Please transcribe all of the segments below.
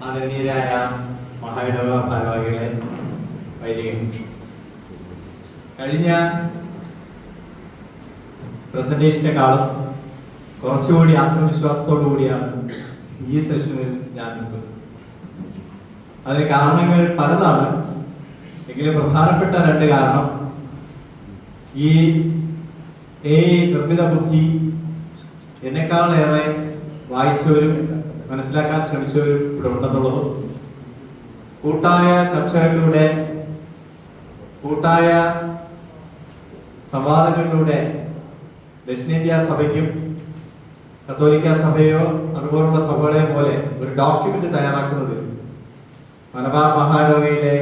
ആദരണീയരായ മഹായിടവ ഭാരവാഹികളെ, വൈദികൻ, കഴിഞ്ഞ പ്രസന്റേഷനെക്കാളും കുറച്ചുകൂടി ആത്മവിശ്വാസത്തോടു കൂടിയാണ് ഈ സെഷനിൽ ഞാൻ നിൽക്കുന്നത്. അതിന് കാരണങ്ങൾ പലതാണ്. എങ്കിലും പ്രധാനപ്പെട്ട രണ്ട് കാരണം, ഈ നിർമ്മിത ബുദ്ധി എന്നെക്കാളേറെ വായിച്ചവരും മനസ്സിലാക്കാൻ ശ്രമിച്ചവരും ഇവിടെ ഉണ്ടെന്നുള്ളതും, കൂട്ടായ ചർച്ചകളിലൂടെ, കൂട്ടായ സംവാദങ്ങളിലൂടെ ദക്ഷിണേന്ത്യ സഭയ്ക്കും കത്തോലിക്ക സഭയോ അതുപോലുള്ള സഭകളെ പോലെ ഒരു ഡോക്യുമെന്റ് തയ്യാറാക്കുന്നതിൽ മലബാർ മഹായിടവകയിലെ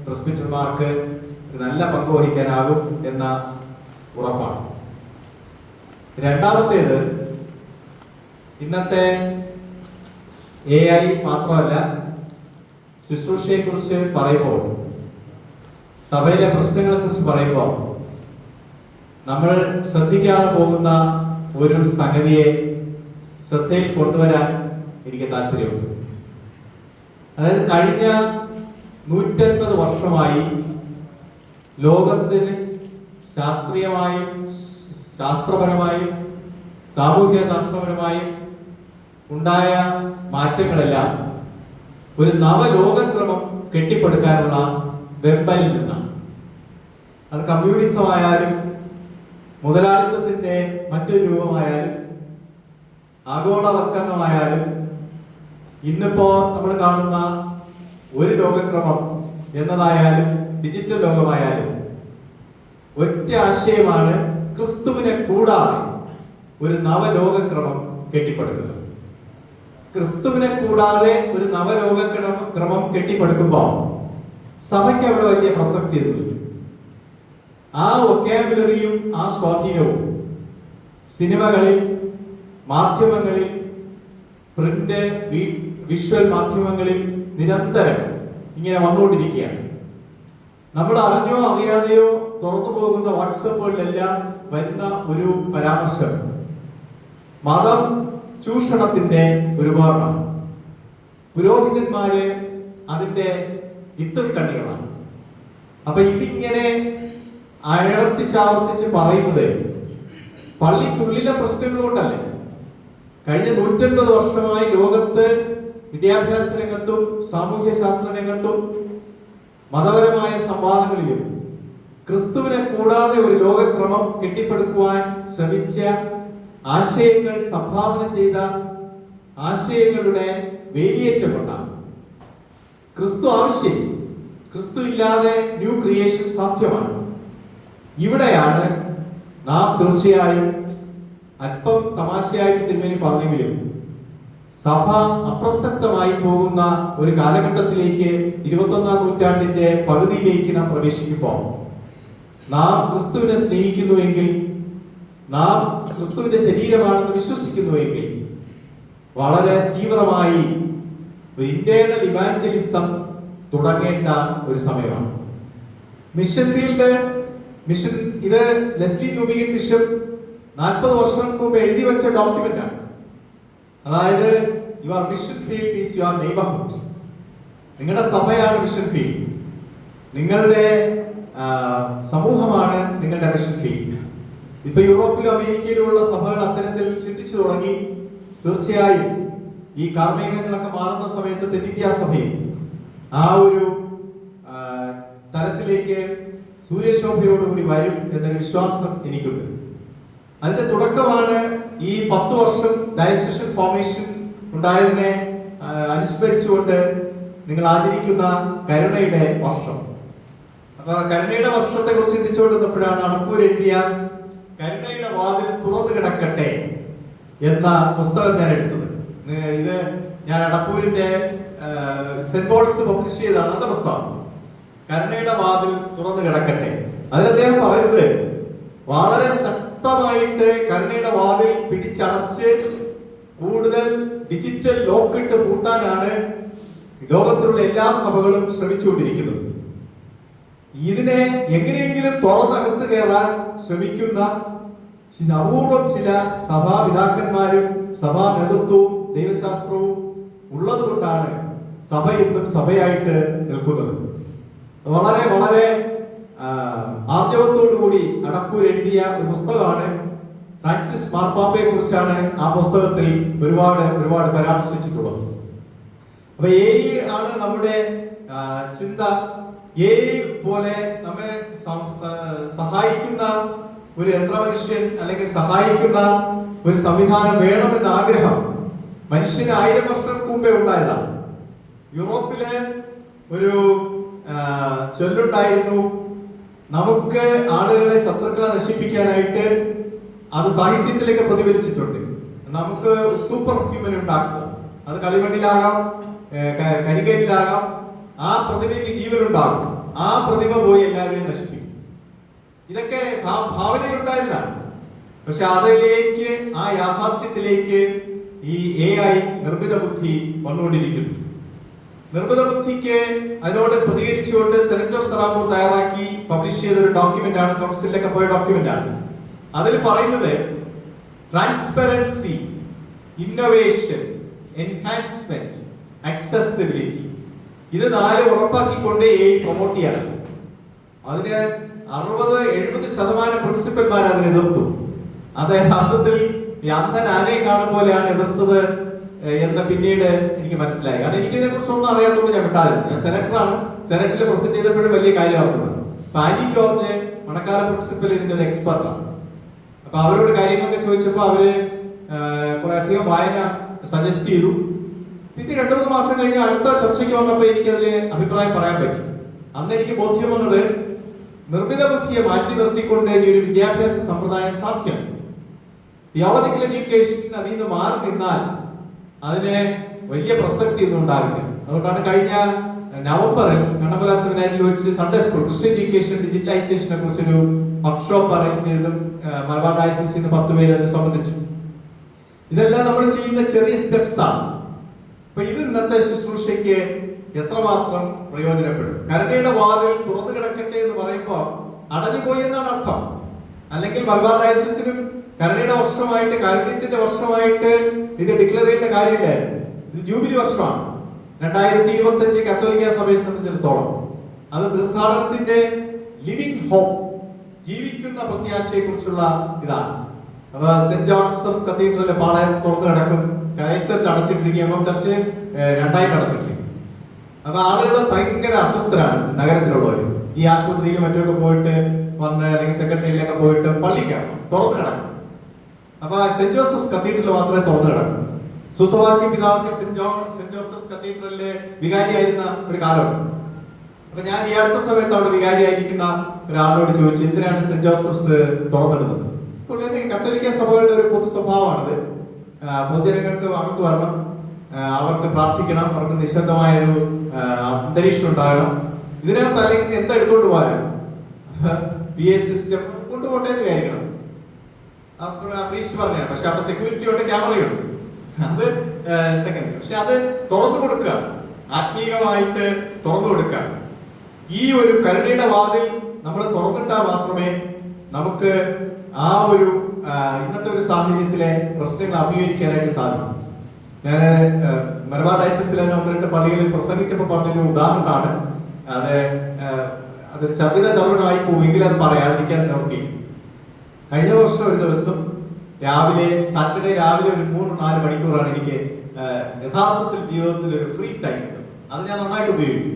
പ്രസ്ബിറ്റർമാർക്ക് ഒരു നല്ല പങ്ക് വഹിക്കാനാകും എന്ന ഉറപ്പാണ്. രണ്ടാമത്തേത്, ഇന്നത്തെ AI മാത്രമല്ല, ശുശ്രൂഷയെ കുറിച്ച് പറയുമ്പോൾ, സഭയിലെ പ്രശ്നങ്ങളെ കുറിച്ച് പറയുമ്പോൾ നമ്മൾ ശ്രദ്ധിക്കാതെ പോകുന്ന ഒരു സംഗതിയെ ശ്രദ്ധയിൽ കൊണ്ടുവരാൻ എനിക്ക് താല്പര്യമുണ്ട്. അതായത് കഴിഞ്ഞ 150 വർഷമായി ലോകത്തിന് ശാസ്ത്രീയമായും ശാസ്ത്രപരമായും സാമൂഹ്യ ശാസ്ത്രപരമായും ഉണ്ടായ മാറ്റങ്ങളെല്ലാം ഒരു നവലോകക്രമം കെട്ടിപ്പടുക്കാനുള്ള വെമ്പലിൽ നിന്നാണ്. അത് കമ്മ്യൂണിസം ആയാലും മുതലാളിത്തത്തിന്റെ മറ്റൊരു രൂപമായാലും ആഗോളവൽക്കരണമായാലും ഇന്നിപ്പോ നമ്മൾ കാണുന്ന ഒരു ലോകക്രമം എന്നതായാലും ഡിജിറ്റൽ ലോകമായാലും ഒറ്റ ആശയമാണ്: ക്രിസ്തുവിനെ കൂടാതെ ഒരു നവലോകക്രമം കെട്ടിപ്പടുക്കുക. ക്രിസ്തുവിനെ കൂടാതെ ഒരു നവലോകക്രമം കെട്ടിപ്പടുക്കുമ്പോൾ സഭയ്ക്ക് അവിടെ വലിയ പ്രസക്തിയൊന്നുമില്ല. ആ വൊക്കാബുലറിയും ആ സ്വാധീനവും സിനിമകളിൽ, മാധ്യമങ്ങളിൽ, പ്രിന്റ്, വിഷ്വൽ മാധ്യമങ്ങളിൽ നിരന്തരം ഇങ്ങനെ വന്നുകൊണ്ടിരിക്കുകയാണ്. നമ്മൾ അറിഞ്ഞോ അറിയാതെയോ തുറന്നു പോകുന്ന വാട്സപ്പുകളിലെല്ലാം വരുന്ന ഒരു പരാമർശം മതം ചൂഷണത്തിന്റെ ഒരു ഭാഗമാണ്. പുരോഹിതന്മാര് അതിന്റെ ഇത്തുക്കണ്ണികളാണ്. അപ്പൊ ഇതിങ്ങനെ ആവർത്തിച്ചാവർത്തിച്ച് പറയുന്നത് പള്ളിക്കുള്ളിലെ പ്രശ്നങ്ങൾ കൊണ്ടല്ലേ. കഴിഞ്ഞ 150 വർഷമായി ലോകത്ത് വിദ്യാഭ്യാസ രംഗത്തും സാമൂഹ്യ ശാസ്ത്ര രംഗത്തും മതപരമായ സംവാദങ്ങളിലും ക്രിസ്തുവിനെ കൂടാതെ ഒരു ലോകക്രമം കെട്ടിപ്പടുക്കുവാൻ ശ്രമിച്ച ആശയങ്ങൾ, സംഭാവന ചെയ്ത ആശയങ്ങളുടെ വേലിയേറ്റം കൊണ്ടാണ്. ക്രിസ്തു ആവശ്യം. ക്രിസ്തു ഇല്ലാതെ ന്യൂ ക്രിയേഷൻ സാധ്യമാണ്. ഇവിടെയാണ് നാം തീർച്ചയായും അല്പം തമാശയായിട്ട് തിരുമേനി പറഞ്ഞെങ്കിലും സഭ അപ്രസക്തമായി പോകുന്ന ഒരു കാലഘട്ടത്തിലേക്ക്, 21ാം നൂറ്റാണ്ടിന്റെ പകുതിയിലേക്ക് നാം പ്രവേശിക്കുമ്പോൾ, നാം ക്രിസ്തുവിനെ സ്നേഹിക്കുന്നുവെങ്കിൽ, നാം ക്രിസ്തുവിന്റെ ശരീരമാണെന്ന് വിശ്വസിക്കുന്നുവെങ്കിൽ, വളരെ തീവ്രമായി ഒരു ഇന്റേണൽ ഇവാഞ്ചലിസം തുടങ്ങേണ്ട ഒരു സമയമാണ്. മിഷൻ ഫീൽഡ് മിഷൻ, ഇത് ലെസ്ലി ന്യൂബിഗൻ ബിഷപ്പ് 40 വർഷങ്ങൾക്ക് മുമ്പ് എഴുതി വെച്ച ഡോക്യുമെന്റ് ആണ്. അതായത് your mission field is your neighbourhood. നിങ്ങളുടെ സഭയാണ് മിഷൻ ഫീൽഡ്, നിങ്ങളുടെ സമൂഹമാണ് നിങ്ങളുടെ മിഷൻ ഫീൽഡ്. ഇപ്പൊ യൂറോപ്പിലും അമേരിക്കയിലുമുള്ള സഭകൾ അത്തരത്തിൽ ചിന്തിച്ചു തുടങ്ങി. തീർച്ചയായും ഈ കാർമേഘങ്ങളൊക്കെ മാറുന്ന സമയത്ത് തെന്നിന്ത്യ സഭയും ആ ഒരു തലത്തിലേക്ക് സൂര്യശോഭയോടുകൂടി വരും എന്നൊരു വിശ്വാസം എനിക്കുണ്ട്. അതിന്റെ തുടക്കമാണ് ഈ 10 വർഷം ഡയസഷൻ ഫോർമേഷൻ ഉണ്ടായതിനെ അനുസ്മരിച്ചുകൊണ്ട് നിങ്ങൾ ആചരിക്കുന്ന കരുണയുടെ വർഷം. അപ്പൊ കരുണയുടെ വർഷത്തെ കുറിച്ച് ചിന്തിച്ചുകൊണ്ടിരുന്നപ്പോഴാണ് അടപ്പൂർ എഴുതിയ കരുണയുടെ വാതിൽ തുറന്നു കിടക്കട്ടെ എന്ന പുസ്തകം ഞാൻ എടുത്തത്. ഇത് ഞാൻ അടപ്പൂരിന്റെ സെന്റ് പോൾസ് പബ്ലിഷ് ചെയ്ത നല്ല പുസ്തകം, കരുണയുടെ വാതിൽ തുറന്നു കിടക്കട്ടെ. അതിൽ അദ്ദേഹം പറയുന്നത് വളരെ ശക്തമായിട്ട് കരുണയുടെ വാതിൽ പിടിച്ചടച്ച് കൂടുതൽ ഡിജിറ്റൽ ലോക്കിട്ട് പൂട്ടാനാണ് ലോകത്തിലുള്ള എല്ലാ സഭകളും ശ്രമിച്ചുകൊണ്ടിരിക്കുന്നത്. ഇതിനെ എങ്ങനെയെങ്കിലും തുറന്നകത്ത് കയറാൻ ശ്രമിക്കുന്ന അപൂർവം ചില സഭാപിതാക്കന്മാരും സഭാ നേതൃത്വവും ദൈവശാസ്ത്രവും ഉള്ളത് കൊണ്ടാണ് സഭ ഇന്നും സഭയായിട്ട് നിൽക്കുന്നത്. വളരെ വളരെ ആർജവത്തോടു കൂടി അടപ്പൂർ എഴുതിയ ഒരു പുസ്തകമാണ്. ഫ്രാൻസിസ് മാർപ്പാപ്പയെ കുറിച്ചാണ് ആ പുസ്തകത്തിൽ ഒരുപാട് പരാമർശിച്ചിട്ടുള്ളത്. അപ്പൊ ആണ് നമ്മുടെ ചിന്ത. പോലെ നമ്മെ സഹായിക്കുന്ന ഒരു യന്ത്രമനുഷ്യൻ അല്ലെങ്കിൽ സഹായിക്കുന്ന ഒരു സംവിധാനം വേണമെന്ന ആഗ്രഹം മനുഷ്യന് 1000 വർഷങ്ങൾക്ക് മുമ്പേ ഉണ്ടായതാണ്. യൂറോപ്പില് ഒരു ചൊല്ലുണ്ടായിരുന്നു, നമുക്ക് ആളുകളെ ശത്രുക്കളെ നശിപ്പിക്കാനായിട്ട് അത് സാഹിത്യത്തിലേക്ക് പ്രതിഫലിച്ചിട്ടുണ്ട്. നമുക്ക് സൂപ്പർ ഹ്യൂമൻ ഉണ്ടാക്കുക, അത് കളിമണ്ണിലാകാം, കരികരിലാകാം, ആ പ്രതിമയ്ക്ക് ജീവനുണ്ടാകും, ആ പ്രതിമ പോയി എല്ലാവരെയും നശിപ്പിക്കും. ഇതൊക്കെ ഭാവനയിലുണ്ടായിരുന്നതാണ്. പക്ഷെ അതിലേക്ക്, ആ യാഥാർത്ഥ്യത്തിലേക്ക് ഈ AI നിർമ്മിത ബുദ്ധി വന്നുകൊണ്ടിരിക്കുന്നു. നിർമ്മിത ബുദ്ധിക്ക് അതിനോട് പ്രതികരിച്ചുകൊണ്ട് സെനറ്റ് ഓഫ് സറാമൂർ തയ്യാറാക്കി പബ്ലിഷ് ചെയ്ത ഒരു ഡോക്യുമെന്റ് ആണ്, കൗൺസിലൊക്കെ പോയ ഡോക്യുമെന്റ് ആണ്. അതിൽ പറയുന്നത് ട്രാൻസ്പെറൻസി, ഇന്നോവേഷൻ, എൻഹാൻസ്മെന്റ്, ആക്സസിബിലിറ്റി, ഇത് 4 ഉറപ്പാക്കിക്കൊണ്ട് പ്രൊമോട്ട് ചെയ്യണം. അതിന് 60-70% പ്രിൻസിപ്പൽമാർ അതിനെ എതിർത്തു. അത് യഥാർത്ഥത്തിൽ ഈ അന്ധൻ ആനയെ കാണും പോലെയാണ് എതിർത്തത് എന്ന് പിന്നീട് എനിക്ക് മനസ്സിലായി. കാരണം എനിക്ക് ഇതിനെ കുറിച്ചൊന്നും അറിയാത്തതുകൊണ്ട് ഞാൻ വിട്ടായിരുന്നു. ഞാൻ സെനറ്ററാണ്, സെനറ്റിൽ പ്രസന്റ് ചെയ്തപ്പോഴും വലിയ കാര്യമാകുന്നത്. ഫാനി ജോർജ് മണക്കാല പ്രിൻസിപ്പൽ ഇതിന്റെ ഒരു എക്സ്പെർട്ടാണ്. അപ്പൊ അവരോട് കാര്യങ്ങളൊക്കെ ചോദിച്ചപ്പോൾ അവര് കുറെ അധികം വായന സജസ്റ്റ് ചെയ്തു. പിന്നെ 2-3 മാസം കഴിഞ്ഞ് അടുത്ത ചർച്ചയ്ക്ക് വന്നപ്പോൾ എനിക്കതിൽ അഭിപ്രായം പറയാൻ പറ്റും. അന്ന് എനിക്ക് ബോധ്യം വന്നത് നിർമ്മിത ബുദ്ധിയെ മാറ്റി നിർത്തിക്കൊണ്ട് ഈ ഒരു വിദ്യാഭ്യാസ സമ്പ്രദായം സാധ്യം. തിയോളജിക്കൽ എഡ്യൂക്കേഷൻ അതിൽ നിന്ന് മാറി നിന്നാൽ അതിന് വലിയ പ്രസക്തി ഒന്നും ഉണ്ടാവില്ല. അതുകൊണ്ടാണ് കഴിഞ്ഞ നവംബറിൽ കണ്ണമല സെമിനാരിൽ വെച്ച് സൺഡേ സ്കൂൾ ക്രിസ്ത്യൻ എഡ്യൂക്കേഷൻ ഡിജിറ്റലൈസേഷനെ കുറിച്ചൊരു വർക്ക്ഷോപ്പ് അറേഞ്ച് ചെയ്തതും മലബാർ ഡയസിന് 10 പേര് അതിനെ സംബന്ധിച്ചു. ഇതെല്ലാം നമ്മൾ ചെയ്യുന്ന ചെറിയ സ്റ്റെപ്സ് ആണ്. അപ്പൊ ഇത് ഇന്നത്തെ ശുശ്രൂഷയ്ക്ക് എത്രമാത്രം പ്രയോജനപ്പെടും. കരുണയുടെ വാതിൽ തുറന്നു കിടക്കട്ടെ എന്ന് പറയുമ്പോൾ അടഞ്ഞുപോയി എന്നാണ് അർത്ഥം. അല്ലെങ്കിൽ മലബാർ ഡയസിനും കരുണയുടെ വർഷമായിട്ട്, കാരുണ്യത്തിന്റെ വർഷമായിട്ട് ഇത് ഡിക്ലെയർ ചെയ്യുന്ന കാര്യമില്ലായിരുന്നു. ഇത് ജൂബിലി വർഷമാണ്. 2025 കത്തോലിക്ക സഭയെ സംബന്ധിച്ചിടത്തോളം അത് തീർത്ഥാടനത്തിന്റെ ലിവിംഗ് ഹോപ്പ്, ജീവിക്കുന്ന പ്രത്യാശയെ കുറിച്ചുള്ള ഇതാണ്. അപ്പൊ സെന്റ് ജോസഫ്സ് കത്തീഡ്രൽ പാളയം തുറന്നു കിടക്കും, ക്രൈസ്റ്റ് അടച്ചിട്ടിരിക്കും, എം ചർച്ച് 2 അടച്ചിട്ടിരിക്കും. അപ്പൊ ആളുകൾ ഭയങ്കര അസ്വസ്ഥരാണ് നഗരത്തിലുള്ളവർ. ഈ ആശുപത്രിയിലും മറ്റൊക്കെ പോയിട്ട് വന്ന് അല്ലെങ്കിൽ സെക്രട്ടറിയിലൊക്കെ പോയിട്ട് പള്ളിക്കാണ് തുറന്നു കിടക്കും. അപ്പൊ സെന്റ് ജോസഫ്സ് കത്തീഡ്രൽ മാത്രമേ തുറന്നു കിടക്കും. സുസവാക്യ പിതാവ് സെന്റ് ജോസഫ്സ് കത്തീഡ്രലിലെ വികാരിയായിരുന്ന ഒരു കാലമുണ്ട്. അപ്പൊ ഞാൻ ഈ അടുത്ത സമയത്ത് അവിടെ വികാരിയായിരിക്കുന്ന ഒരാളോട് ചോദിച്ചു, എന്തിനാണ് സെന്റ് ജോസഫ്സ് തുറന്നിടുന്നത്? കത്തോലിക്ക സഭകളുടെ ഒരു പൊതു സ്വഭാവമാണത്. പൊതുജനങ്ങൾക്ക് അകത്ത് വരണം, അവർക്ക് പ്രാർത്ഥിക്കണം, അവർക്ക് നിശബ്ദമായൊരു അന്തരീക്ഷം ഉണ്ടാകണം. ഇതിനകത്ത് അല്ലെങ്കിൽ എന്താ എടുത്തോണ്ട് പോകാനും PA സിസ്റ്റം കൊണ്ടുപോട്ടെ എന്ന് വിചാരിക്കണം. പ്രീസ്റ്റ് പറഞ്ഞാണ്. പക്ഷെ അവിടെ സെക്യൂരിറ്റി ഉണ്ട്, ക്യാമറയുണ്ട്, അത് സെക്കൻഡ്. പക്ഷെ അത് തുറന്നു കൊടുക്കുക, ആത്മീയമായിട്ട് തുറന്നു കൊടുക്കുക. ഈ ഒരു കരുണയുടെ വാതിൽ നമ്മൾ തുറന്നിട്ടാൽ മാത്രമേ നമുക്ക് ആ ഒരു ഇന്നത്തെ ഒരു സാഹചര്യത്തിലെ പ്രശ്നങ്ങൾ അഭിമുഖീകരിക്കാനായിട്ട് സാധിക്കും. ഞാൻ മലബാർ ഡയസിസിലെ 1-2 പള്ളികളിൽ പ്രസംഗിച്ചപ്പോൾ പറഞ്ഞൊരു ഉദാഹരണമാണ്. അതൊരു ചർവിതമായി പോവുമെങ്കിൽ അത് പറയാതിരിക്കാൻ നോക്കി. കഴിഞ്ഞ വർഷം ഒരു ദിവസം രാവിലെ, സാറ്റർഡേ രാവിലെ ഒരു 3-4 മണിക്കൂറാണ് എനിക്ക് യഥാർത്ഥത്തിൽ ജീവിതത്തിൽ ഒരു ഫ്രീ ടൈം. അത് ഞാൻ നന്നായിട്ട് ഉപയോഗിക്കും.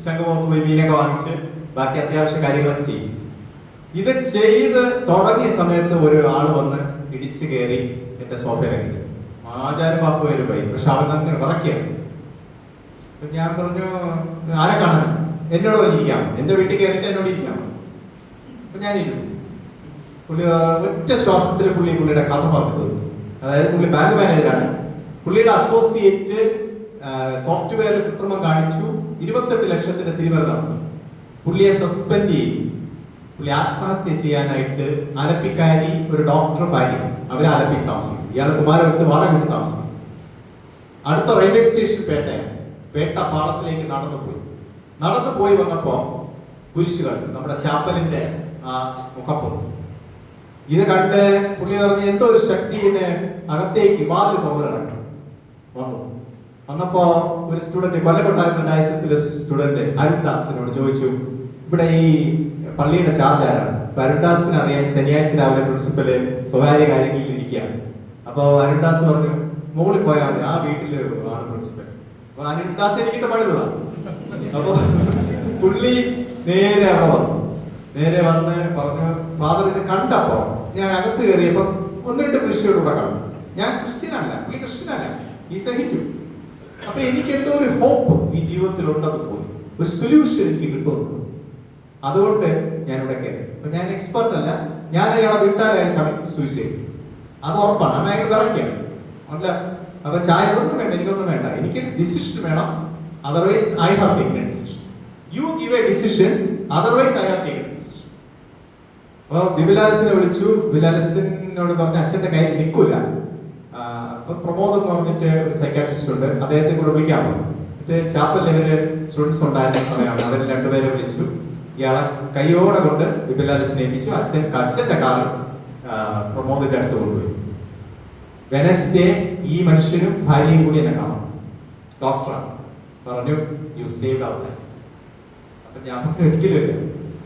ശംഖുമുഖത്ത് പോയി മീനൊക്കെ വാങ്ങിച്ച് ബാക്കി അത്യാവശ്യ കാര്യങ്ങളൊക്കെ ചെയ്യും. ഇത് ചെയ്ത് തുടങ്ങിയ സമയത്ത് ഒരു ആള് വന്ന് ഇടിച്ചു കയറി എന്റെ സോഫയിലേക്ക്. ആചാരബാപ്പു പേര് പോയി, പക്ഷെ അവൻ അങ്ങനെ വിറക്കുകയാണ്. ഞാൻ പറഞ്ഞു, ആരെ കാണാൻ? എന്നോട് ഇരിക്കാം, എന്റെ വീട്ടിൽ കയറിയിട്ട് എന്നോട് ഇരിക്കാം. അപ്പൊ ഞാനിരുന്നു. പുള്ളി ഒറ്റ ശ്വാസത്തിൽ പുള്ളിയുടെ കഥ പറഞ്ഞത്. അതായത് പുള്ളി ബാങ്ക് മാനേജറാണ്. പുള്ളിയുടെ അസോസിയേറ്റ് സോഫ്റ്റ്വെയറിൽ കൃത്രിമം കാണിച്ചു, 28 ലക്ഷത്തിന്റെ തിരിമറി നടന്നു. പുള്ളിയെ സസ്പെൻഡ് ചെയ്തു. പുള്ളി ആത്മഹത്യ ചെയ്യാനായിട്ട് ആലപ്പിക്കാരി ഒരു ഡോക്ടർ ഭാര്യ, അവരെ ആലപ്പിക്ക് താമസിക്കും. ഇയാൾ കുമാരപുരത്ത് വാടക വീട്ടിൽ താമസിക്കും. അടുത്ത റെയിൽവേ സ്റ്റേഷൻ പേട്ടയാണ്. പേട്ട പാളത്തിലേക്ക് നടന്നു പോയി വന്നപ്പോ കുരിശുകൾ, നമ്മുടെ ചാപ്പലിന്റെ ആ മുഖപ്പ്, ഇത് കണ്ട് പുള്ളി പറഞ്ഞ് എന്തോ ഒരു ശക്തിനെ അകത്തേക്ക് വാതിൽ തുറന്നു കിടക്കണം. വന്നപ്പോ ഒരു സ്റ്റുഡന്റ് കൊല്ലക്കൊണ്ടായിരുന്ന ഡയസിസിലെ സ്റ്റുഡന്റ് അരുൺദാസിനോട് ചോദിച്ചു, ഇവിടെ ഈ പള്ളിയുടെ ചാർജ് ആരാണ്? അരുൺദാസിന് അറിയാൻ ശനിയാഴ്ച രാവിലെ പ്രിൻസിപ്പല് സ്വകാര്യ കാര്യങ്ങളിൽ ഇരിക്കുകയാണ്. അപ്പൊ അരുൺദാസ് പറഞ്ഞു, മുകളിൽ പോയാൽ മതി, ആ വീട്ടില് ആണ് പ്രിൻസിപ്പൽ. അപ്പൊ അരുൺദാസ് എനിക്കിട്ട് പണിതാണ്. അപ്പൊ പുള്ളി നേരെ അവിടെ വന്നു. നേരെ വന്ന് പറഞ്ഞു, ഫാദർ ഇത് കണ്ടപ്പോ ഞാൻ അകത്ത് കയറിയപ്പോ ഒന്ന് രണ്ട് കൃഷിയോടുകൂടെ കാണും. ഞാൻ ക്രിസ്ത്യനല്ല, പുള്ളി ക്രിസ്ത്യനല്ല, ഈ സഹിക്കും. അപ്പൊ എനിക്ക് എന്തോ ഒരു ഹോപ്പ് ഈ ജീവിതത്തിൽ ഉണ്ടെന്ന് തോന്നി, ഒരു സൊല്യൂഷൻ എനിക്ക് കിട്ടുമെന്ന്. അതുകൊണ്ട് ഞാൻ ഇവിടെ കയറി. അപ്പൊ ഞാൻ എക്സ്പെർട്ട് അല്ല, ഞാൻ അയാളെ വീട്ടാലായിട്ട് സൂയിസൈഡ്, അത് ഉറപ്പാണ്. ഞാൻ അയാൾ പറയുകയാണ് അല്ല. അപ്പൊ ചായ ഒന്നും വേണ്ട, എനിക്കൊന്നും വേണ്ട, എനിക്ക് ഡിസിഷൻ വേണം, otherwise I have taken A decision. You give A decision, otherwise I have taken A decision. അപ്പൊ ബിബിലാലച്ചനെ വിളിച്ചു. ബിബിലാലച്ചനോട് പറഞ്ഞ അച്ഛന്റെ കയ്യിൽ നിൽക്കൂല. അപ്പൊ പ്രമോദ് എന്ന് പറഞ്ഞിട്ട് ഒരു സൈക്കാട്രിസ്റ്റ് ഉണ്ട്, അദ്ദേഹത്തെ കൂടെ വിളിക്കാമോ? മറ്റേ ചാപ്പലിൽ ഇവര് സ്റ്റുഡൻസ് ഉണ്ടായിരുന്ന സമയമാണ്. അവർ രണ്ടുപേരെ വിളിച്ചു. ഇയാളെ കയ്യോടെ കൊണ്ട് ബിബിലാലച്ചനെ ഏൽപ്പിച്ചു. അച്ഛന്റെ കാറ് പ്രമോദിന്റെ അടുത്ത് കൊണ്ടുപോയി. വെനസ്ഡേ ഈ മനുഷ്യനും ഭാര്യയും കൂടി എന്നെ കാണാം. ഡോക്ടറാണ്. പറഞ്ഞു, യു സേവ്ഡ് അവർ ലൈഫ്. അപ്പൊ ഞാൻ പറഞ്ഞു, ഒരിക്കലും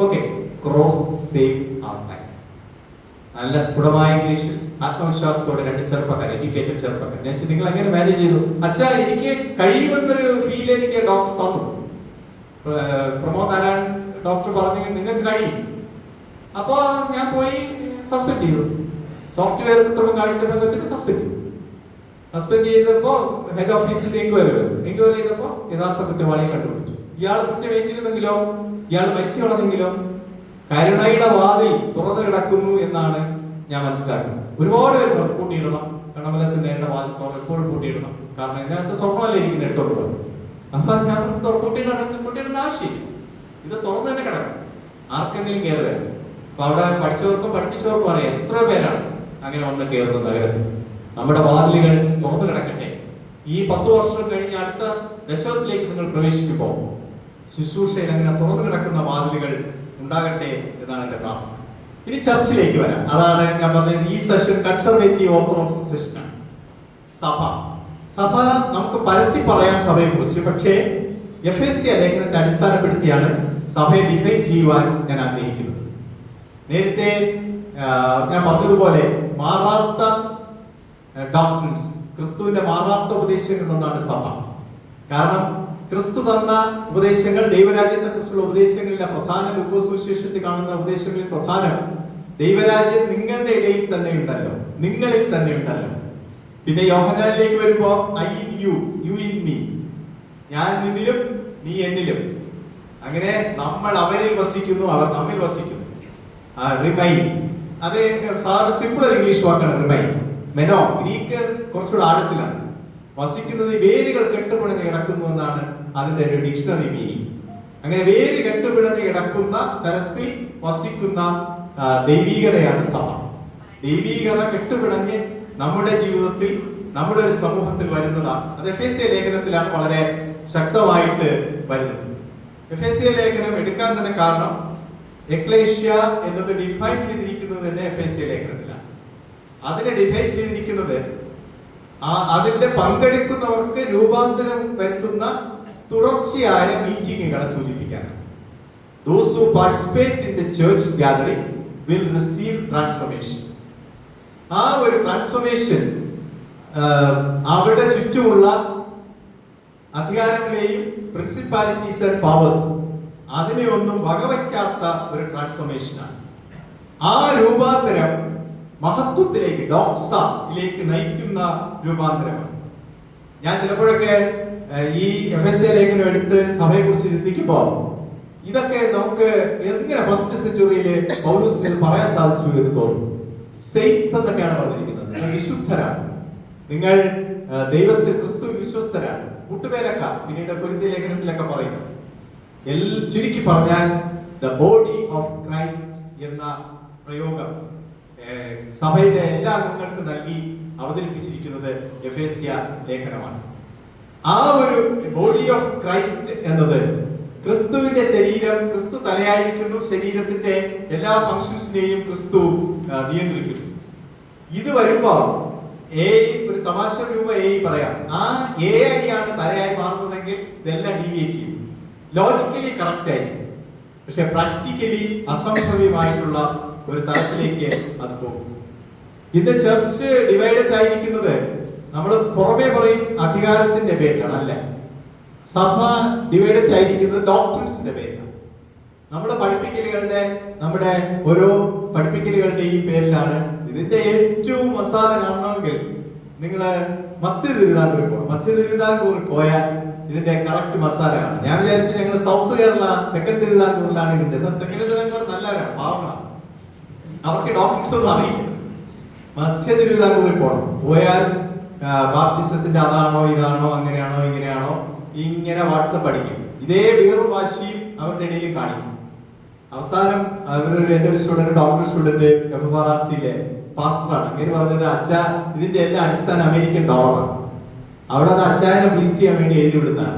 okay, cross save our life. നല്ല സ്ഫുടമായ ഇംഗ്ലീഷിൽ ആത്മവിശ്വാസത്തോടെ രണ്ട് ചെറുപ്പക്കാർ, എഡ്യൂക്കേറ്റഡ് ചെറുപ്പക്കാർ. ഞാൻ നിങ്ങൾ എങ്ങനെ മാനേജ് ചെയ്തു? അച്ഛാ, എനിക്ക് കഴിയുമെന്നൊരു ഫീൽ എനിക്ക് ഡോക്ടർ തന്നു. പ്രമോദ് നാരായൺ ഡോക്ടർ പറഞ്ഞു, നിങ്ങൾക്ക് കഴിയും. അപ്പൊ ഞാൻ പോയി സസ്പെൻഡ് ചെയ്തു. സോഫ്റ്റ്വെയർ കൃത്രിമം കാണിച്ചപ്പോൾ വെച്ചിട്ട് സസ്പെൻഡ് ചെയ്തപ്പോ ഹെഡ് ഓഫീസിൽ എൻക്വയറി ചെയ്തപ്പോ യഥാർത്ഥ കുറ്റവാളിയെ കണ്ടുപിടിച്ചു. ഇയാൾ കുറ്റം ഏറ്റിരുന്നെങ്കിലോ, ഇയാൾ മരിച്ചു കളഞ്ഞെങ്കിലോ, കരുണയുടെ വാതിൽ തുറന്നു കിടക്കുന്നു എന്നാണ് ഞാൻ മനസ്സിലാക്കുന്നത്. ഒരുപാട് പേര് പൂട്ടിയിടണം, കണമലസിന്റെ വാതിൽ എപ്പോഴും പൂട്ടിയിടണം. കാരണം ഇതിനകത്ത് സ്വർണ്ണമല്ലേ ഇരിക്കുന്ന എടുത്തോണ്ട് പോകും. അപ്പൊ ഞാൻ പൂട്ടിയിടേണ്ട ആവശ്യം, ഇത് തുറന്നു തന്നെ കിടക്കണം, ആർക്കെങ്കിലും കയറി വരാം. അപ്പൊ അവിടെ പഠിച്ചവർക്കും പഠിപ്പിച്ചവർക്കും അറിയാം എത്ര പേരാണ് അങ്ങനെ വന്ന് കയറുന്നത് നഗരത്തിൽ. നമ്മുടെ വാതിലുകൾ തുറന്നു കിടക്കട്ടെ. ഈ 10 വർഷം കഴിഞ്ഞ് അടുത്ത ദശകത്തിലേക്ക് നിങ്ങൾ പ്രവേശിക്കുമ്പോൾ ശുശ്രൂഷയിൽ അങ്ങനെ തുറന്നു കിടക്കുന്ന വാതിലുകൾ ഉണ്ടാകട്ടെ എന്നാണ് എന്റെ പ്രാർത്ഥന. ഇനി ചർച്ചിലേക്ക് വരാം. അതാണ് ഞാൻ പറഞ്ഞത്, ഈ സെഷൻ കൺസർവേറ്റീവ് ഓർത്തഡോക്സ് സെഷനാണ്. സഭ നമുക്ക് പരത്തി പറയാൻ സഭയെ കുറിച്ച്, പക്ഷേ എഫേസ്യ ലേഖനത്തെ അടിസ്ഥാനപ്പെടുത്തിയാണ് സഭയെ ഡിഫൈൻ ചെയ്യുവാൻ ഞാൻ ആഗ്രഹിക്കുന്നത്. നേരത്തെ ഞാൻ പറഞ്ഞതുപോലെ മാറാത്ത ഡോക്ട്രിൻസ്, ക്രിസ്തുവിന്റെ മാറാത്ത ഉപദേശങ്ങൾ എന്നാണ് സഭ. കാരണം ക്രിസ്തു തന്ന ഉപദേശങ്ങൾ, ദൈവരാജ്യത്തെ കുറിച്ചുള്ള ഉപദേശങ്ങളിലെ പ്രധാനം, ഉപസുവിശേഷത്തിൽ കാണുന്ന ഉപദേശങ്ങളിൽ പ്രധാനം ദൈവരാജ്യം നിങ്ങളുടെ ഇടയിൽ തന്നെ ഉണ്ടല്ലോ, നിങ്ങളിൽ തന്നെ ഉണ്ടല്ലോ. പിന്നെ യോഹന്നാനിലേക്ക് വരുമ്പോ I in you, you in me, ഞാൻ നിന്നിലും നീ എന്നിലും. അങ്ങനെ നമ്മൾ അവരിൽ വസിക്കുന്നു, അവർ നമ്മിൽ വസിക്കുന്നു. റിമൈൻ, അത് സാധാരണ സിമ്പിൾ ഇംഗ്ലീഷ് വാക്കാണ് റിമൈൻ. മെനോ, ഗ്രീക്ക് കുറച്ചുകൂടെ ആഴത്തിലാണ്. വസിക്കുന്നത് വേരുകൾ കെട്ടുപിണഞ്ഞ് കിടക്കുന്നു എന്നാണ് അതിന്റെ ഒരു ഡിക്ഷണറി മീനിങ്. അങ്ങനെ വേര് കെട്ടുപിണഞ്ഞ് കിടക്കുന്ന തരത്തിൽ വസിക്കുന്ന ദൈവീകതയാണ് സഭ. ദൈവീകത കെട്ടുപിണഞ്ഞ് നമ്മുടെ ജീവിതത്തിൽ, നമ്മുടെ ഒരു സമൂഹത്തിൽ വരുന്നതാണ്. അത് എഫേസ്യ ലേഖനത്തിലാണ് വളരെ ശക്തമായിട്ട് വരുന്നത്. എഫേസ്യ ലേഖനം എടുക്കാൻ തന്നെ കാരണം, എക്ലേഷ്യ എന്നത് ഡിഫൈൻ ചെയ്തിരിക്കുന്നത് തന്നെ എഫേസ്യ ലേഖനത്തിലാണ്. അതിനെ ഡിഫൈൻ ചെയ്തിരിക്കുന്നത് അതിന്റെ പങ്കെടുക്കുന്നവർക്ക് രൂപാന്തരം വരുത്തുന്ന തുടർച്ചയായ മീറ്റിങ്ങുകളെ സൂചിപ്പിക്കാനാണ്. Those who participate in the church gathering will receive transformation. ആ ഒരു ട്രാൻസ്ഫോർമേഷൻ അവരുടെ ചുറ്റുമുള്ള അധികാരങ്ങളെയും പ്രിൻസിപ്പാലിറ്റീസ് ആൻഡ് പവേഴ്സ് അതിനെ ഒന്നും വകവയ്ക്കാത്ത ഒരു ട്രാൻസ്ഫോർമേഷനാണ്. ആ രൂപാന്തരം മഹത്വത്തിലേക്ക്, ഡോക്സയിലേക്ക് നയിക്കുന്ന രൂപാന്തരമാണ്. ഞാൻ ചിലപ്പോഴൊക്കെ ഈ എഫേസ്യ ലേഖനം എടുത്ത് സഭയെ കുറിച്ച് ചിന്തിക്കുമ്പോൾ ഇതൊക്കെ നമുക്ക് എങ്ങനെ ഫസ്റ്റ് സെഞ്ചുറിയില് പൗലോസിന് പറയാൻ സാധിച്ചു എന്ന് തോന്നും. സെയിൻസ് എന്നൊക്കെയാണ് പറഞ്ഞിരിക്കുന്നത്. നിങ്ങൾ വിശുദ്ധരാണ്, നിങ്ങൾ ദൈവത്തിൽ ക്രിസ്തു വിശ്വസ്തരാണ്, കൂട്ടുപേരൊക്കെ പിന്നീട് കൊരിന്ത്യ ലേഖനത്തിലൊക്കെ പറയുന്നു. ചുരുക്കി പറഞ്ഞാൽ ദ ബോഡി ഓഫ് ക്രൈസ്റ്റ് എന്ന പ്രയോഗം സഭയിലെ എല്ലാ അംഗങ്ങൾക്കും നൽകി അവതരിപ്പിച്ചിരിക്കുന്നത് എഫേസ്യ ലേഖനമാണ്. ആ ഒരു ബോഡി ഓഫ് ക്രൈസ്റ്റ് എന്നത് ക്രിസ്തുവിന്റെ ശരീരം, ക്രിസ്തു തലയായിരിക്കുന്നു, ശരീരത്തിന്റെ എല്ലാ ഫങ്ഷൻസിനെയും ക്രിസ്തു നിയന്ത്രിക്കുന്നു. ഇത് വരുമ്പോ ഒരു തമാശ രൂപ പറയാം. ആ AI ആണ് തലയായി മാറുന്നതെങ്കിൽ ഇതെല്ലാം ഡീവിയേറ്റ് ചെയ്യും. ലോജിക്കലി കറക്റ്റ് ആയിരിക്കും, പക്ഷെ പ്രാക്ടിക്കലി അസംഭവ്യമായിട്ടുള്ള ഒരു തലത്തിലേക്ക് അത് പോകും. ഇന്ന് ചർച്ച് ഡിവൈഡഡ് ആയിരിക്കുന്നത് നമ്മൾ പുറമേ പറയും അധികാരത്തിന്റെ പേരിലാണ്, അല്ല. സഭ ഡിവൈഡഡ് ആയിരിക്കുന്നത് ഡോക്ട്രിൻസിന്റെ പേരിലാണ്. നമ്മുടെ ഓരോ പഠിപ്പിക്കലുകളുടെയും പേരിലാണ്. ഇതിന്റെ ഏറ്റവും മസാല കാണണമെങ്കിൽ നിങ്ങൾ മധ്യ തിരുവിതാംകൂറിൽ പോയാൽ ഇതിന്റെ കറക്റ്റ് മസാല കാണാം. ഞാൻ വിചാരിച്ചു ഞങ്ങൾ സൗത്ത് കേരള തെക്കൻ തിരുവിതാംകൂറിലാണ് ഇതിന്റെ. തെക്കൻ തിരുവിതാംകൂർ നല്ലവരാണ്, പാവങ്ങളാണ്, അവർക്ക് ഡോക്ടർസ് ഒന്നും അറിയില്ല. മധ്യ തിരുവിതാംകൂറിൽ പോയാൽ ബാപ്റ്റിസത്തിന്റെ അതാണോ ഇതാണോ അങ്ങനെയാണോ ഇങ്ങനെയാണോ ഇങ്ങനെ വാട്സപ്പ് അടിക്കും. ഇതേ വീറും വാശിയും അവരുടെ ഇടയിൽ കാണിക്കും. അവസാനം എന്റെ ഒരു സ്റ്റുഡന്റ്, ഡോക്ടർ സ്റ്റുഡന്റ്, FFRRCയിലെ പാസ്റ്ററാണ്. അങ്ങനെ പറഞ്ഞത്, അച്ഛാ ഇതിന്റെ എല്ലാം അടിസ്ഥാനം അമേരിക്കൻ ഡോളറാണ്. അവിടെ അത് അച്ചായനെ പ്ലീസ് ചെയ്യാൻ വേണ്ടി എഴുതി വിടുന്നതാണ്.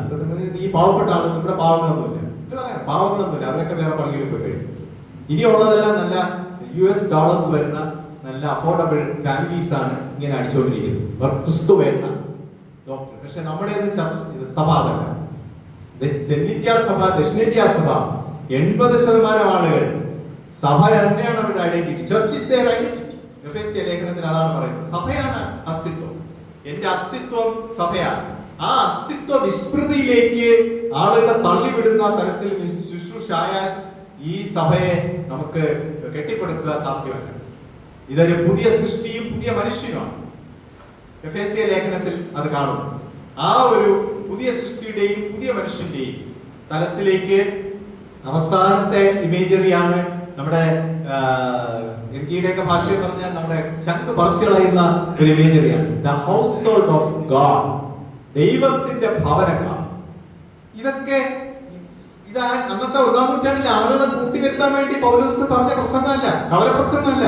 ഈ പാവപ്പെട്ട ആളുകൾ ഇവിടെ പാവങ്ങളൊന്നുമില്ല, അവരൊക്കെ വേറെ പള്ളികളിൽ പോയി കഴിയും. ഇനിയുള്ളതെല്ലാം നല്ല US ഡോളേഴ്സ് വരുന്ന നല്ല അഫോർഡബിൾ ഫാമിലീസ് ആണ് ഇങ്ങനെ അടിച്ചുകൊണ്ടിരിക്കുന്നത്. ക്രിസ്തു വേണ്ട ഡോക്ടർ. പക്ഷെ നമ്മുടെ സഭ അതല്ല. ദക്ഷിണേന്ത്യ സഭ 80% ആളുകൾ സഭ തന്നെയാണ് അവരുടെ identity. Church is their identity. എഫേസ്യ ലേഖനത്തിൽ അതാണ് പറയുന്നത്. സഭയാണ് അസ്തിത്വം. എന്റെ അസ്തിത്വം സഭയാണ്. ആ അസ്തിത്വ വിസ്മൃതിയിലേക്ക് ആളുകളെ തള്ളിവിടുന്ന തരത്തിൽ ശുശ്രൂഷായാൽ ഈ സഭയെ നമുക്ക് കെട്ടിപ്പടുക്കുക സാധ്യമല്ല. ഇതൊരു പുതിയ സൃഷ്ടിയും പുതിയ മനുഷ്യനുമാണ്. എഫേസ്യ ലേഖനത്തിൽ അത് കാണുന്നു. ആ ഒരു പുതിയ സൃഷ്ടിയുടെയും പുതിയ മനുഷ്യന്റെയും തലത്തിലേക്ക് അവസാനത്തെ ഇമേജറിയാണ് നമ്മുടെ MGയുടെയൊക്കെ ഭാഷയിൽ പറഞ്ഞാൽ നമ്മുടെ ചങ്ക് പറിച്ചു കളയുന്ന ഒരു ഇമേജറിയാണ്. The household of God, ദൈവത്തിന്റെ ഭവനങ്ങൾ. ഇതൊക്കെ ഇതാ അന്നത്തെ 1-ാം നൂറ്റാണ്ടിൽ ആളുകളെ കൂട്ടിവരുത്താൻ വേണ്ടി പൗലോസ് പറഞ്ഞ പ്രസംഗമല്ല, കവലപ്രസംഗമല്ല.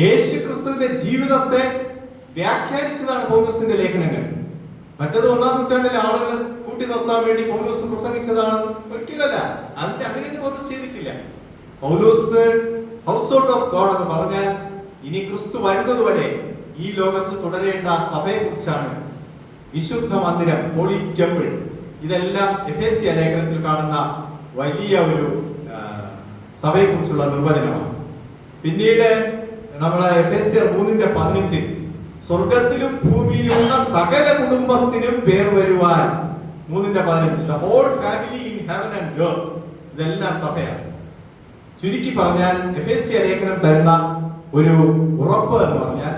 യേശു ക്രിസ്തുവിന്റെ ജീവിതത്തെ വ്യാഖ്യാനിച്ചതാണ് പൗലോസിന്റെ ലേഖനങ്ങൾ. മറ്റത് 1-ാം നൂറ്റാണ്ടിലെ ആളുകളെ കൂട്ടി നിർത്താൻ വേണ്ടി പൗലോസ് പ്രസംഗിച്ചതാണ് ഒരിക്കലല്ല. അങ്ങനെയൊന്നും പൗലോസ് ചെയ്തിട്ടില്ല. പൗലോസ് ഹൗസ് ഹോൾഡ് ഓഫ് ഗോഡ് എന്ന് പറഞ്ഞാൽ ഇനി ക്രിസ്തു വരുന്നത് വരെ ഈ ലോകത്ത് തുടരേണ്ട സഭയെ കുറിച്ചാണ്. വിശുദ്ധ മന്ദിരം, ഹോളി ടെമ്പിൾ, ഇതെല്ലാം എഫേസ്യ ലേഖനത്തിൽ കാണുന്ന വലിയ ഒരു സഭയെ കുറിച്ചുള്ള നിർവചനമാണ്. പിന്നീട് നമ്മളെ എഫേസ്യർ 3:15 സ്വർഗത്തിലും ഭൂമിയിലുള്ള സകല കുടുംബത്തിനും പേർ വരുവാൻ 3:15 the whole family in heaven and earth, ഇതെല്ലാം സഭയാണ്. ചുരുക്കി പറഞ്ഞാൽ എഫേസ്യ ലേഖനം തരുന്ന ഒരു ഉറപ്പ് എന്ന് പറഞ്ഞാൽ